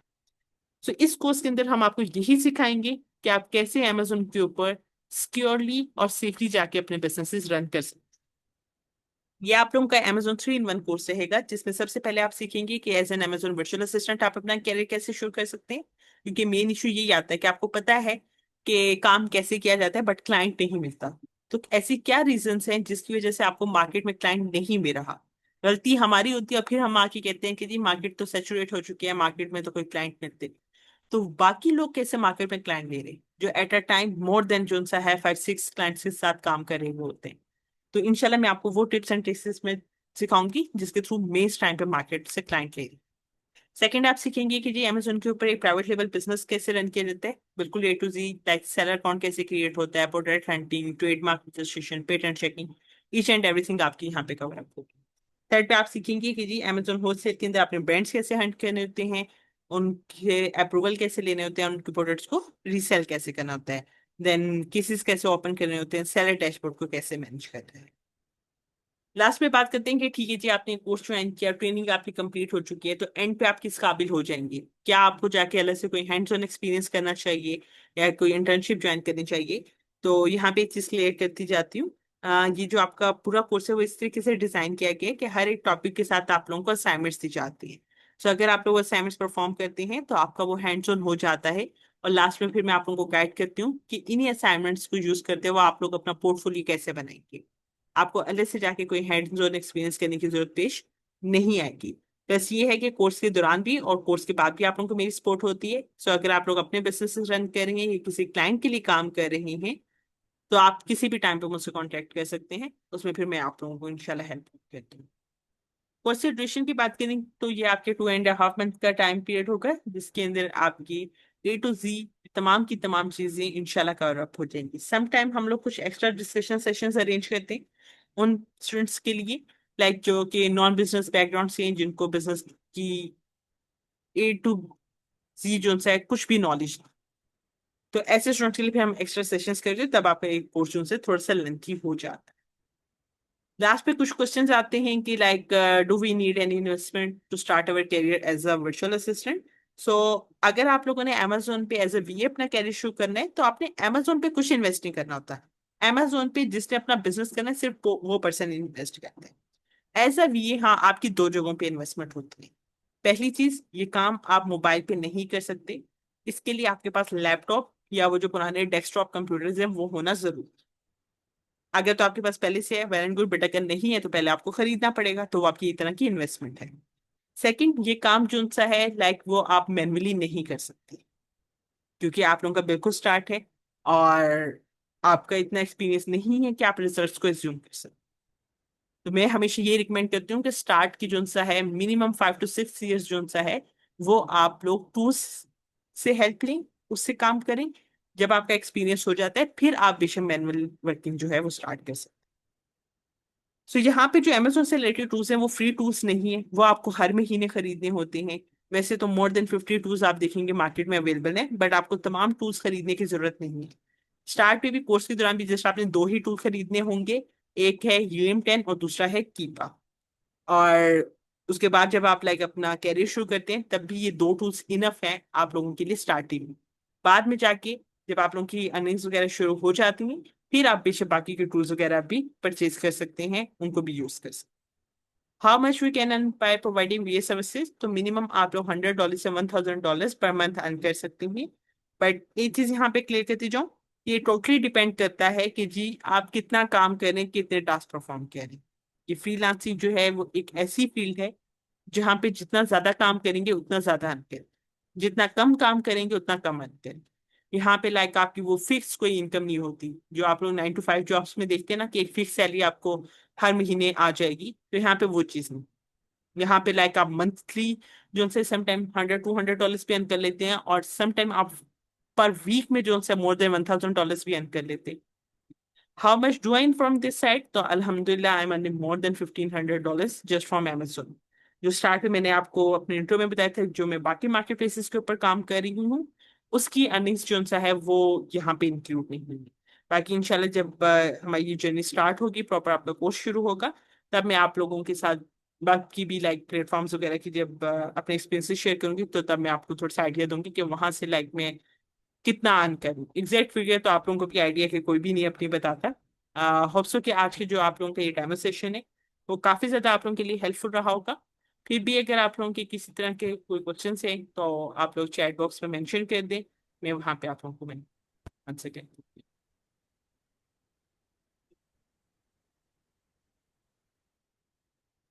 सो इस कोर्स के अंदर हम आपको यही सिखाएंगे कि आप कैसे Amazon के ऊपर सिक्योरली और सेफली जाके अपने बिजनेसेस रन कर सकते हैं। ये आप लोगों का Amazon 3-in-1 कोर्स रहेगा, जिसमें सबसे पहले आप सीखेंगे कि as an Amazon virtual assistant आप अपना कैरियर कैसे शुरू कर सकते हैं। क्योंकि मेन इशू यही आता है कि आपको पता है कि काम कैसे किया जाता है बट क्लाइंट नहीं मिलता। तो ऐसी क्या रीजंस हैं जिसकी वजह से आपको मार्केट में क्लाइंट नहीं मिल रहा। गलती हमारी होती है और फिर हम आके कहते हैं कि जी मार्केट तो सेचुरेट हो चुकी है, मार्केट में तो कोई क्लाइंट मिलते। तो बाकी लोग कैसे मार्केट में क्लाइंट ले रहे हैं जो at a time more than जो सा है 5-6 क्लाइंट्स के साथ काम कर रहे हुए होते हैं। तो इंशाल्लाह मैं आपको वो टिप्स एंड ट्रिक्स में सिखाऊंगी जिसके थ्रू मैं इस टाइम पे मार्केट से क्लाइंट ले रही। सेकंड आप सीखेंगे कि जी Amazon के ऊपर एक प्राइवेट लेवल बिजनेस कैसे रन किया जाता है, बिल्कुल A to Z, like seller account कैसे क्रिएट होता है, product hunting, trademark registration, patent checking, each and everything आपकी यहाँ पे कवर अप होगी। थर्ड पे आप सीखेंगे कि जी Amazon होलसेल के अंदर अपने ब्रांड्स कैसे हंट करने होते हैं, उनके अप्रूवल कैसे लेने होते हैं, उनके प्रोडक्ट्स को रीसेल कैसे करना होता है, देन केसेस कैसे ओपन करने होते हैं, सेलर डैशबोर्ड को कैसे मैनेज करना है। लास्ट में बात करते हैं कि ठीक है जी आपने कोर्स ज्वाइन किया, ट्रेनिंग आपकी कंप्लीट हो चुकी है, तो एंड पे आप किस काबिल हो जाएंगे। क्या आपको जाके अलग से कोई हैंड्स ऑन एक्सपीरियंस करना चाहिए या कोई इंटर्नशिप ज्वाइन करनी चाहिए। तो यहाँ पे एक चीज क्लियर करती जाती हूँ। ये जो आपका पूरा कोर्स है वो इस तरीके से डिजाइन किया गया है कि हर एक टॉपिक के साथ आप लोगों को असाइनमेंट्स दी जाती है। सो अगर आप लोग असाइनमेंट्स परफॉर्म करते हैं तो आपका वो हैंड्स ऑन हो जाता है। और लास्ट में फिर मैं आप लोगों को गाइड करती हूँ कि इन्हीं असाइनमेंट्स को यूज करते हुए आप लोग अपना पोर्टफोलियो कैसे बनाएंगे। आपको अलग से जाके कोई हैंड्स ऑन एक्सपीरियंस करने की जरूरत पेश नहीं आएगी। बस ये है कि कोर्स के दौरान भी और कोर्स के बाद भी आप लोगों को मेरी सपोर्ट होती है। सो अगर आप लोग अपने बिजनेस रन कर रहे हैं या किसी क्लाइंट के लिए काम कर रहे हैं तो आप किसी भी टाइम पे मुझसे कांटेक्ट कर सकते हैं, उसमें फिर मैं आप लोगों को इंशाल्लाह हेल्प करती हूँ। कोर्स की ड्यूरेशन की बात करें तो ये आपके 2.5 मंथ का टाइम पीरियड होगा, जिसके अंदर आपकी A to Z तमाम की तमाम चीजें इंशाल्लाह कवर अप हो जाएंगी। सम टाइम हम लोग कुछ एक्स्ट्रा डिस्कशन सेशंस अरेंज करते हैं उन स्टूडेंट्स के लिए, लाइक जो कि नॉन बिजनेस बैकग्राउंड से हैं, जिनको बिजनेस की A to Z जो उनसे कुछ भी नॉलेज। तो ऐसे स्टूडेंट्स के लिए फिर हम एक्स्ट्रा सेशंस करते हैं, तब आपका एक कोर्स उनसे थोड़ा सा लेंथी हो जाता है। लास्ट पे कुछ क्वेश्चंस आते हैं कि like do we need any investment to start our career as a virtual assistant. So अगर आप लोगों ने Amazon पे एज अ वीए अपना कैरियर शुरू करना है तो आपने Amazon पे कुछ इन्वेस्ट नहीं करना होता है। Amazon पे जिसने अपना बिजनेस करना है सिर्फ वो पर्सन इन्वेस्ट करते हैं। एज अ वीए हाँ, आपकी दो जगहों पे इन्वेस्टमेंट होती है। पहली चीज, ये काम आप मोबाइल पे नहीं कर सकते, इसके लिए आपके पास लैपटॉप या वो जो पुराने डेस्कटॉप कंप्यूटर्स हैं वो होना जरूरी है। अगर तो आपके पास पहले से है, वेल एंड गुड, बट अगर नहीं है तो पहले आपको खरीदना पड़ेगा, तो वो आपकी एक तरह की इन्वेस्टमेंट है। सेकंड, ये काम जो सा है लाइक वो आप मैन्युअली नहीं कर सकते, क्योंकि आप लोगों का बिल्कुल स्टार्ट है और आपका इतना एक्सपीरियंस नहीं है कि आप रिसर्च को एज्यूम कर सकते। तो मैं हमेशा ये रिकमेंड करती हूँ कि स्टार्ट की जो सा है मिनिमम 5 to 6 years जो सा है, वो आप लोग टूल्स से हेल्प लें, उससे काम करें। जब आपका एक्सपीरियंस हो जाता है फिर आप बेशक मैनुअल वर्किंग जो है वो स्टार्ट कर सकते हैं। सो यहाँ पे जो अमेजोन से रिलेटेड टूल्स हैं वो फ्री टूल्स नहीं है, वो आपको हर महीने खरीदने होते हैं। वैसे तो मोर देन 50 टूल्स आप देखेंगे मार्केट में अवेलेबल है, बट आपको तमाम टूल्स खरीदने की जरूरत नहीं है। स्टार्ट पे भी, कोर्स के दौरान भी जस्ट आपने दो ही टूल खरीदने होंगे, एक है UM10 और दूसरा है कीपा। और उसके बाद जब आप लाइक अपना कैरियर शुरू करते हैं तब भी ये दो टूल्स इनफ हैं आप लोगों के लिए स्टार्टिंग में। बाद में जाके जब आप लोगों की अर्निंग्स वगैरह शुरू हो जाती हैं, फिर आप बेशक बाकी के टूल्स वगैरह भी परचेज कर सकते हैं, उनको भी यूज कर सकते हैं। How much we can earn by providing VA services, तो मिनिमम आप लोग $100 से $1,000 पर मंथ अर्न कर सकते हैं। बट एक चीज यहाँ पे क्लियर करती जाऊँ, ये टोटली डिपेंड करता है कि जी आप कितना काम करें, कितने टास्क परफॉर्म करें। ये फ्रीलांसिंग जो है वो एक ऐसी फील्ड है जहाँ पे जितना ज्यादा काम करेंगे उतना ज्यादा अर्न करें, जितना कम काम करेंगे उतना कम अर्न करें। यहाँ पे लाइक आपकी वो फिक्स कोई इनकम नहीं होती जो आप लोग 9 to 5 जॉब्स में देखते हैं ना, कि एक फिक्स सैलरी आपको हर महीने आ जाएगी, तो यहाँ पे वो चीज नहीं। यहाँ पे लाइक आप मंथली जो उनसे समटाइम $100 200 भी अर्न कर लेते हैं, और समटाइम आप पर वीक में जो उनसे मोर देन $1,000 भी अर्न कर लेते हैं। How much do I from this side, तो अल्हम्दुलिल्लाह I am earning more than $1,500 just from Amazon। जो स्टार्ट में मैंने आपको अपने इंट्रो में बताया था, जो मैं बाकी मार्केट प्लेसेस के ऊपर काम कर रही हूँ, उसकी अर्निंग्स जो सा है वो यहाँ पे इंक्लूड नहीं हुई। बाकी इंशाल्लाह जब हमारी ये जर्नी स्टार्ट होगी, प्रॉपर आपका कोर्स शुरू होगा, तब मैं आप लोगों के साथ बाकी भी लाइक प्लेटफॉर्म्स वगैरह की जब अपने एक्सपीरियंसेस शेयर करूंगी, तो तब मैं आपको थोड़ा सा आइडिया दूंगी कि वहां से लाइक मैं कितना अर्न करूँ। एग्जैक्ट फिगर तो आप लोगों को भी आइडिया कि कोई भी नहीं अपनी बताता। होप्सो कि आज के जो आप लोगों का ये डेमो सेशन है वो काफी ज्यादा आप लोगों के लिए हेल्पफुल रहा होगा। फिर भी अगर आप लोगों के किसी तरह के कोई क्वेश्चन है तो आप लोग चैट बॉक्स में मेंशन कर दें, मैं वहां पे आप लोगों को मैं आंसर कर दूंगी।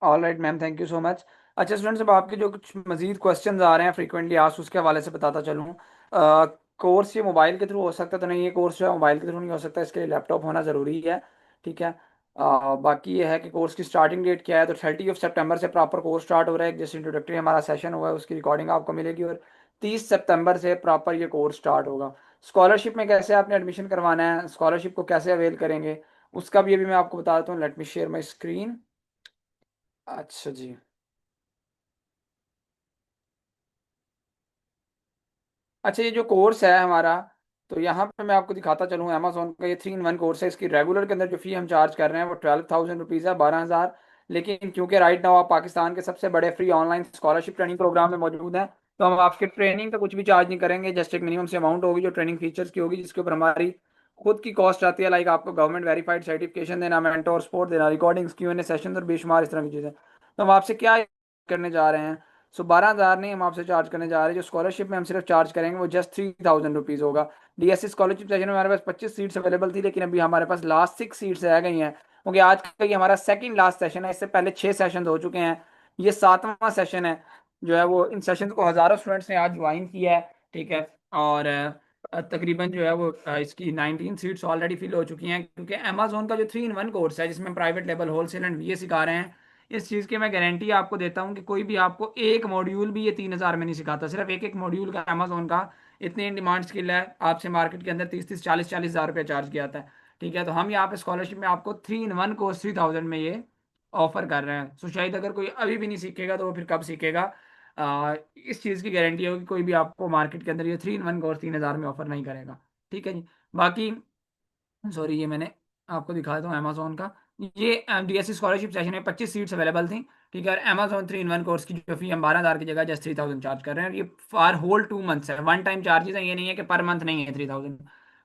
All right ma'am, thank you so much. अच्छा स्टूडेंट्स, अब आपके जो कुछ मजीद क्वेश्चंस आ रहे हैं फ्रीक्वेंटली आस्क्ड, उसके हवाले से बताता चलूँ। कोर्स ये मोबाइल के थ्रू हो सकता है तो नहीं, ये कोर्स जो है मोबाइल के थ्रू नहीं हो सकता, इसके लिए लैपटॉप होना ज़रूरी है। ठीक है। बाकी ये है कि कोर्स की स्टार्टिंग डेट क्या है, तो 30 सितंबर से प्रॉपर कोर्स स्टार्ट हो रहा है। जैसे इंट्रोडक्टरी हमारा सेशन हुआ है उसकी रिकॉर्डिंग आपको मिलेगी, और 30 सितंबर से प्रॉपर ये कोर्स स्टार्ट होगा। स्कॉलरशिप में कैसे आपने एडमिशन करवाना है, स्कॉलरशिप को कैसे अवेल करेंगे, उसका भी अभी मैं आपको बता देता हूँ। Let me share my screen. अच्छा जी। अच्छा, ये जो कोर्स है हमारा, तो यहाँ पे मैं आपको दिखाता चलूँ, अमेजोन का ये 3 in 1 कोर्स है। इसकी रेगुलर के अंदर जो फी हम चार्ज कर रहे हैं वो 12,000 रुपीज़ है, 12,000। लेकिन क्योंकि राइट नाउ आप पाकिस्तान के सबसे बड़े free online scholarship training program में मौजूद हैं, तो हम आपके ट्रेनिंग का कुछ भी चार्ज नहीं करेंगे। जस्ट एक मिनिमम से अमाउंट होगी जो ट्रेनिंग फीचर्स की होगी, जिसके ऊपर हमारी खुद की कॉस्ट आती है। लाइक आपको गवर्नमेंट वेरीफाइड सर्टिफिकेशन देना, मेंटोर सपोर्ट देना, रिकॉर्डिंग्स, Q&A सेशन और बेशुमार इस तरह की चीज़ें। तो हम आपसे क्या करने जा रहे हैं, सो 12,000 नहीं हम आपसे चार्ज करने जा रहे हैं। जो स्कॉलरशिप में हम सिर्फ चार्ज करेंगे वो जस्ट 3,000 रुपीज़ होगा। DSC स्कॉलरशिप सेशन में हमारे पास 25 सीट्स अवेलेबल थी, लेकिन अभी हमारे पास लास्ट 6 सीट्स रह गई हैं, क्योंकि आज का ये हमारा सेकंड लास्ट सेशन है। इससे पहले 6 सेशन हो चुके हैं, ये 7वां सेशन है जो है वो। इन सेशन को हज़ारों स्टूडेंट्स ने आज ज्वाइन किया है। ठीक है। और तकरीबन जो है वो इसकी 19 सीट्स ऑलरेडी फिल हो चुकी हैं, क्योंकि अमेजोन का जो 3 in 1 कोर्स है जिसमें private level, wholesale and VA सिखा रहे हैं, इस चीज़ की मैं गारंटी आपको देता हूँ कि कोई भी आपको एक मॉड्यूल भी ये 3,000 में नहीं सिखाता। सिर्फ एक एक मॉड्यूल का अमेजोन का इतनी इन डिमांड स्किल है, आपसे मार्केट के अंदर 30-30 40-40 हज़ार रुपये चार्ज किया था। ठीक है। तो हम यहाँ पे स्कॉलरशिप में आपको 3 in 1 कोर्स 3,000 में ये ऑफर कर रहे हैं। सो शायद अगर कोई अभी भी नहीं सीखेगा तो वो फिर कब सीखेगा। इस चीज़ की गारंटी होगी, कोई भी आपको मार्केट के अंदर ये 3 in 1 कोर्स 3,000 में ऑफर नहीं करेगा। ठीक है जी। बाकी सॉरी, ये मैंने आपको दिखा देता हूँ अमेजोन का। ये DSC स्कॉलरशिप सेशन में 25 सीट्स अवेलेबल थी। ठीक है। और अमेजोन 3 in 1 कोर्स की जो फी हम 12,000 की जगह जस्ट 3,000 चार्ज कर रहे हैं। और ये फॉर होल 2 मंथ्स है, वन टाइम चार्जेस है, ये नहीं है कि पर मंथ नहीं है 3,000।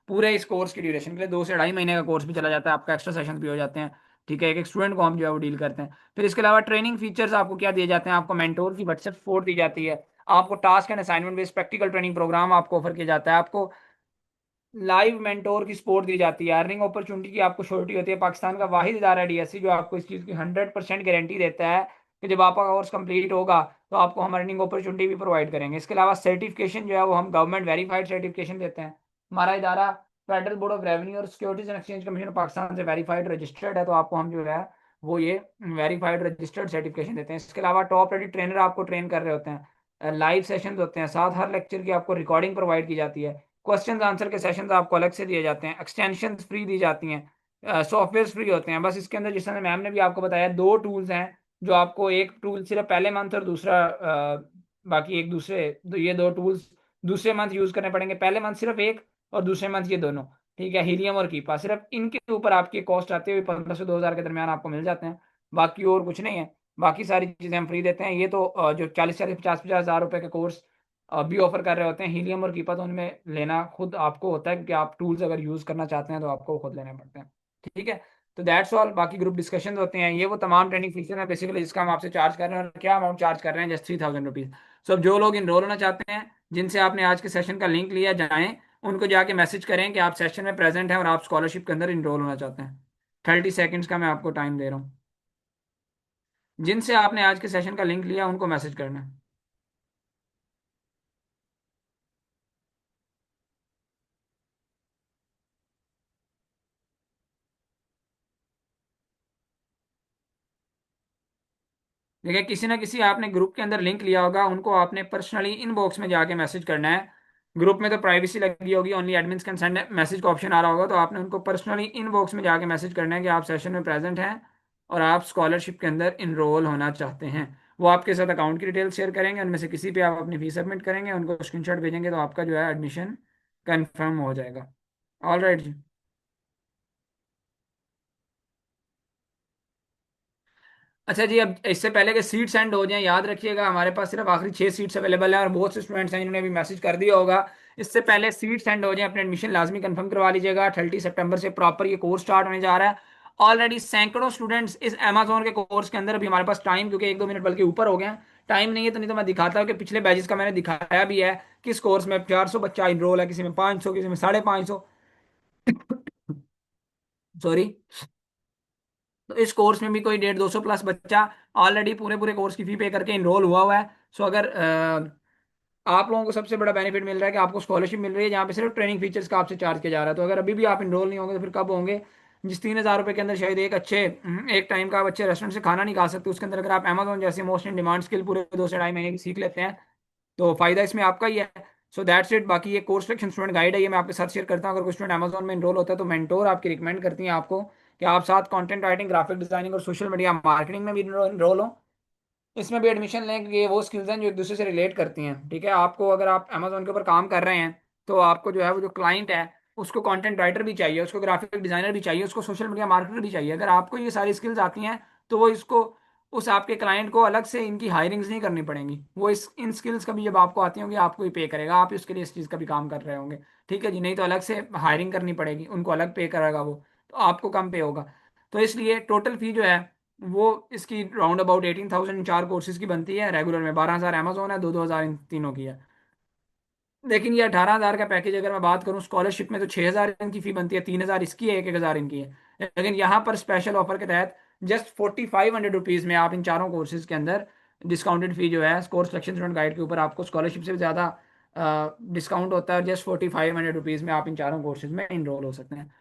पूरे इस कोर्स की ड्यूरेशन के लिए 2 से ढाई महीने का कोर्स भी चला जाता है, आपका एक्स्ट्रा सेशन भी हो जाते हैं। ठीक है, एक एक स्टूडेंट को हम जो है वो डील करते हैं। फिर इसके अलावा ट्रेनिंग फीचर्स आपको क्या दिए जाते हैं, आपको मेंटोर की व्हाट्सएप सपोर्ट दी जाती है, आपको task and assignment based practical training program आपको ऑफर किया जाता है, आपको लाइव मेंटोर की सपोर्ट दी जाती है, अर्निंग अपॉर्चुनिटी की आपको श्योरिटी होती है। पाकिस्तान का वाहिद इदारा है डीएससी जो आपको इस चीज़ की 100% गारंटी देता है कि जब आपका कोर्स कंप्लीट होगा तो आपको हम अर्निंग अपॉर्चुनिटी भी प्रोवाइड करेंगे। इसके अलावा सर्टिफिकेशन जो है वो हम गवर्नमेंट वेरीफाइड सर्टिफिकेशन देते हैं। हमारा इदारा फेडरल बोर्ड ऑफ रेवेन्यू और securities and exchange commission of Pakistan से वेरीफाइड रजिस्टर्ड है, तो आपको हम जो है वो ये वेरीफाइड रजिस्टर्ड सर्टिफिकेशन देते हैं। इसके अलावा टॉप रेटेड ट्रेनर आपको ट्रेन कर रहे होते हैं, लाइव सेशन होते हैं, साथ हर लेक्चर की आपको रिकॉर्डिंग प्रोवाइड की जाती है, क्वेश्चन आंसर के सेशंस आपको अलग से दिए जाते हैं, एक्सटेंशन फ्री दी जाती हैं, सॉफ्टवेयर फ्री होते हैं। बस इसके अंदर जिस तरह मैम ने भी आपको बताया, दो टूल्स हैं जो आपको, एक टूल सिर्फ पहले मंथ और दूसरा बाकी एक दूसरे, तो ये दो टूल्स दूसरे मंथ यूज करने पड़ेंगे, पहले मंथ सिर्फ एक और दूसरे मंथ ये दोनों। ठीक है, हीलियम और कीपा सिर्फ इनके ऊपर आपकी कॉस्ट आते हुए 15 से 2000 के दरमियान आपको मिल जाते हैं, बाकी और कुछ नहीं है। बाकी सारी चीज़ें हम फ्री देते हैं। ये तो जो 40-40 50-50 हज़ार रुपए के कोर्स भी ऑफर कर रहे होते हैं, हीलियम और कीपा तो उनमें लेना खुद आपको होता है, क्योंकि आप टूल्स अगर यूज करना चाहते हैं तो आपको खुद लेने पड़ते हैं। ठीक है, तो दैट्स ऑल। बाकी ग्रुप डिस्कशन होते हैं, ये वो तमाम ट्रेनिंग फीचर है बेसिकली जिसका हम आपसे चार्ज कर रहे हैं। और क्या अमाउंट चार्ज कर रहे हैं, जस्ट 3000 रुपीज़। सो अब जो लोग इनरोल होना चाहते हैं, जिनसे आपने आज के सेशन का लिंक लिया, जाएं उनको जाके मैसेज करें कि आप सेशन में प्रेजेंट हैं और आप स्कॉलरशिप के अंदर इनरोल होना चाहते हैं। 30 सेकेंड्स का मैं आपको टाइम दे रहा हूँ, जिनसे आपने आज के सेशन का लिंक लिया उनको मैसेज करना है। देखिए, किसी ना किसी आपने ग्रुप के अंदर लिंक लिया होगा, उनको आपने पर्सनली इनबॉक्स में जाके मैसेज करना है। ग्रुप में तो प्राइवेसी लगी होगी, only admins can send message का ऑप्शन आ रहा होगा, तो आपने उनको पर्सनली इनबॉक्स में जाके मैसेज करना है कि आप सेशन में प्रेजेंट हैं और आप स्कॉलरशिप के अंदर इनरोल होना चाहते हैं। वो आपके साथ अकाउंट की डिटेल शेयर करेंगे, उनमें से किसी पे आप अपनी फीस सबमिट करेंगे, उनको स्क्रीनशॉट भेजेंगे, तो आपका जो है एडमिशन कन्फर्म हो जाएगा। ऑल राइट जी। अच्छा जी, अब इससे पहले कि सीट सेंड हो जाए, याद रखिएगा हमारे पास सिर्फ आखिरी 6 सीट्स अवेलेबल हैं और बहुत से स्टूडेंट्स हैं जिन्होंने भी मैसेज कर दिया होगा। इससे पहले सीट सेंड हो जाए, अपने एडमिशन लाजमी कंफर्म करवा लीजिएगा। 30 सितंबर से प्रॉपर ये कोर्स स्टार्ट होने जा रहा है। ऑलरेडी सैकड़ों स्टूडेंट्स इस अमेजोन के कोर्स के अंदर, अभी हमारे पास टाइम क्योंकि 1-2 मिनट बल्कि ऊपर हो गए हैं, टाइम नहीं है तो, नहीं तो मैं दिखाता हूँ कि पिछले बैचेस का मैंने दिखाया भी है। किस कोर्स में 400 बच्चा इनरोल है, किसी में 500, किसी में 550, सॉरी। तो इस कोर्स में भी कोई 150-200 प्लस बच्चा ऑलरेडी पूरे पूरे कोर्स की फी पे करके इनरोल हुआ हुआ है। सो अगर आप लोगों को सबसे बड़ा बेनिफिट मिल रहा है कि आपको स्कॉलरशिप मिल रही है, जहाँ पे सिर्फ ट्रेनिंग फीचर्स का आपसे चार्ज किया जा रहा है। तो अगर अभी भी आप इनरोल नहीं होंगे तो फिर कब होंगे? जिस 3000 रुपये के अंदर शायद एक टाइम का आप अच्छे रेस्टोरेंट से खाना नहीं खा सकते, उसके अंदर अगर आप अमेजोन जैसे मोस्ट इन डिमांड स्किल पूरे 2 से ढाई महीने की सीख लेते हैं तो फायदा इसमें आपका ही है। So that's it. बाकी ये कोर्स सिलेक्शन स्टूडेंट गाइड है, ये मैं आपके साथ शेयर करता हूँ। अगर कोई स्टूडेंट अमेजोन में इनरोल होता है तो मेंटोर आपकी रिकमेंड करती हैं आपको कि आप साथ कंटेंट राइटिंग, ग्राफिक डिजाइनिंग और सोशल मीडिया मार्केटिंग में भी इनरोल हो। इसमें भी एडमिशन लें क्योंकि ये वो स्किल्स हैं जो एक दूसरे से रिलेट करती हैं। ठीक है, आपको अगर आप अमेजोन के ऊपर काम कर रहे हैं तो आपको जो है वो जो क्लाइंट है उसको कंटेंट राइटर भी चाहिए, उसको ग्राफिक डिजाइनर भी चाहिए, उसको सोशल मीडिया मार्केटर भी चाहिए। अगर आपको ये सारी स्किल्स आती हैं तो वो इसको, उस आपके क्लाइंट को अलग से इनकी हायरिंग्स नहीं करनी पड़ेंगी, वो इस इन स्किल्स का भी जब आपको आती होंगी आपको ही पे करेगा, आप इसके लिए इस चीज़ का भी काम कर रहे होंगे। ठीक है जी, नहीं तो अलग से हायरिंग करनी पड़ेगी, उनको अलग पे करेगा वो, तो आपको कम पे होगा। तो इसलिए टोटल फी जो है वो इसकी राउंड अबाउट 18,000 चार कोर्सेज की बनती है। रेगुलर में 12,000 अमेजोन है, 2-2 हज़ार इन तीनों की है। लेकिन ये 18,000 का पैकेज अगर मैं बात करूं स्कॉलरशिप में तो 6,000 इनकी फी बनती है, 3,000 इसकी है, 1,000 इनकी है। लेकिन यहाँ पर स्पेशल ऑफर के तहत जस्ट 4500 रुपीज़ में आप इन चारों कोर्सेज के अंदर डिस्काउंटेड फी जो है कोर्स सिलेक्शन स्टूडेंट गाइड के ऊपर आपको स्कॉलरशिप से भी ज़्यादा डिस्काउंट होता है, और जस्ट 4500 रुपीज़ में आप इन चारों कोर्सेज में इनरोल हो सकते हैं।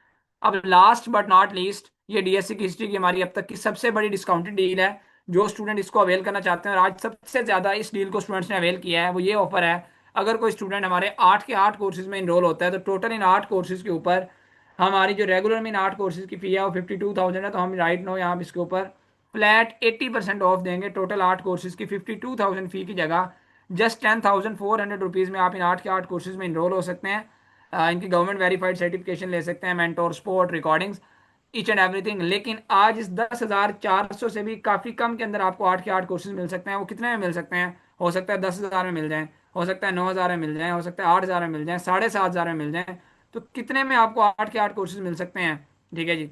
अब लास्ट बट नॉट लीस्ट, ये डीएससी की हिस्ट्री की हमारी अब तक की सबसे बड़ी डिस्काउंटेड डील है। जो स्टूडेंट इसको अवेल करना चाहते हैं, और आज सबसे ज़्यादा इस डील को स्टूडेंट्स ने अवेल किया है, वो ये ऑफर है। अगर कोई स्टूडेंट हमारे 8 के 8 कोर्सेज में इनरोल होता है तो टोटल इन 8 कोर्सेज के ऊपर हमारी जो रेगुलर में इन 8 कोर्सेज की फ़ी है वो 52,000 है। तो हम राइट नो यहाँ इसके ऊपर फ्लैट 80% ऑफ देंगे। टोटल 8 कोर्सेज की 52,000 फ़ी की जगह जस्ट 10,400 रुपीज़ में आप इन 8 के 8 कोर्सेज में इनरोल हो सकते हैं। इनकी गवर्नमेंट वेरीफाइड सर्टिफिकेशन ले सकते हैं, mentor, sport, recordings, each and everything. लेकिन आज इस 10,400 से भी काफ़ी कम के अंदर आपको 8 के 8 कोर्सेज मिल सकते हैं। वो कितने में मिल सकते हैं? हो सकता है 10,000 में मिल जाएं, हो सकता है 9,000 में मिल जाएं, हो सकता है 8,000 में मिल जाएं, 7,500 में मिल जाएं। तो कितने में आपको 8 के 8 कोर्सेज मिल सकते हैं? ठीक है जी,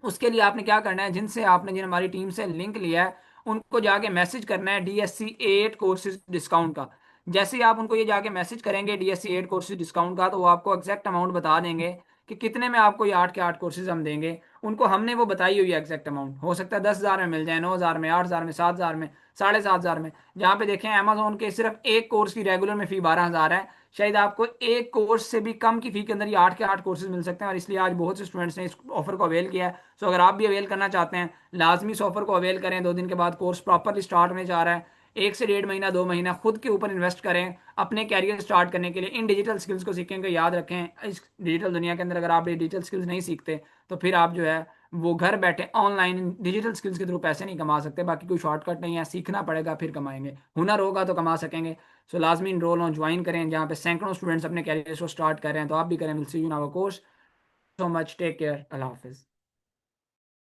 उसके लिए आपने क्या करना है, जिन हमारी टीम से लिंक लिया है उनको जाके मैसेज करना है DSC 8 कोर्सेज डिस्काउंट का। जैसे ही आप उनको ये जाके मैसेज करेंगे DSC 8 कोर्सेज डिस्काउंट का, तो वो आपको एग्जैक्ट अमाउंट बता देंगे कि कितने में आपको ये 8 के 8 कोर्सेज हम देंगे। उनको हमने वो बताई हुई है एग्जैक्ट अमाउंट, हो सकता है 10,000 में मिल जाए, 9,000 में, 8,000 में, 7,000 में, 7,500 में। जहाँ पे देखें अमेजोन के सिर्फ एक कोर्स की रेगुलर में फी 12,000 है, शायद आपको एक कोर्स से भी कम की फी के अंदर ये 8 के 8 कोर्सेज मिल सकते हैं। और इसलिए आज बहुत से स्टूडेंट्स ने इस ऑफर को अवेल किया है। सो अगर आप भी अवेल करना चाहते हैं, लाजमी इस ऑफर को अवेल करें। 2 दिन के बाद कोर्स प्रॉपरली स्टार्ट होने जा रहा है। 1 से 1.5 महीना, 2 महीना खुद के ऊपर इन्वेस्ट करें अपने कैरियर स्टार्ट करने के लिए। इन डिजिटल स्किल्स को सीखेंगे। याद रखें, इस डिजिटल दुनिया के अंदर अगर आप ये डिजिटल स्किल्स नहीं सीखते तो फिर आप जो है वो घर बैठे ऑनलाइन डिजिटल स्किल्स के थ्रू पैसे नहीं कमा सकते। बाकी कोई शॉर्टकट नहीं है, सीखना पड़ेगा फिर कमाएंगे। हुनर होगा तो कमा सकेंगे। सो लाजमी इनरोल हो, ज्वाइन करें, जहाँ पे सैकड़ों स्टूडेंट्स अपने कैरियर को स्टार्ट कर रहे हैं। तो आप भी करें। Will see you in our course. So much, take care, अल्लाह हाफिज़।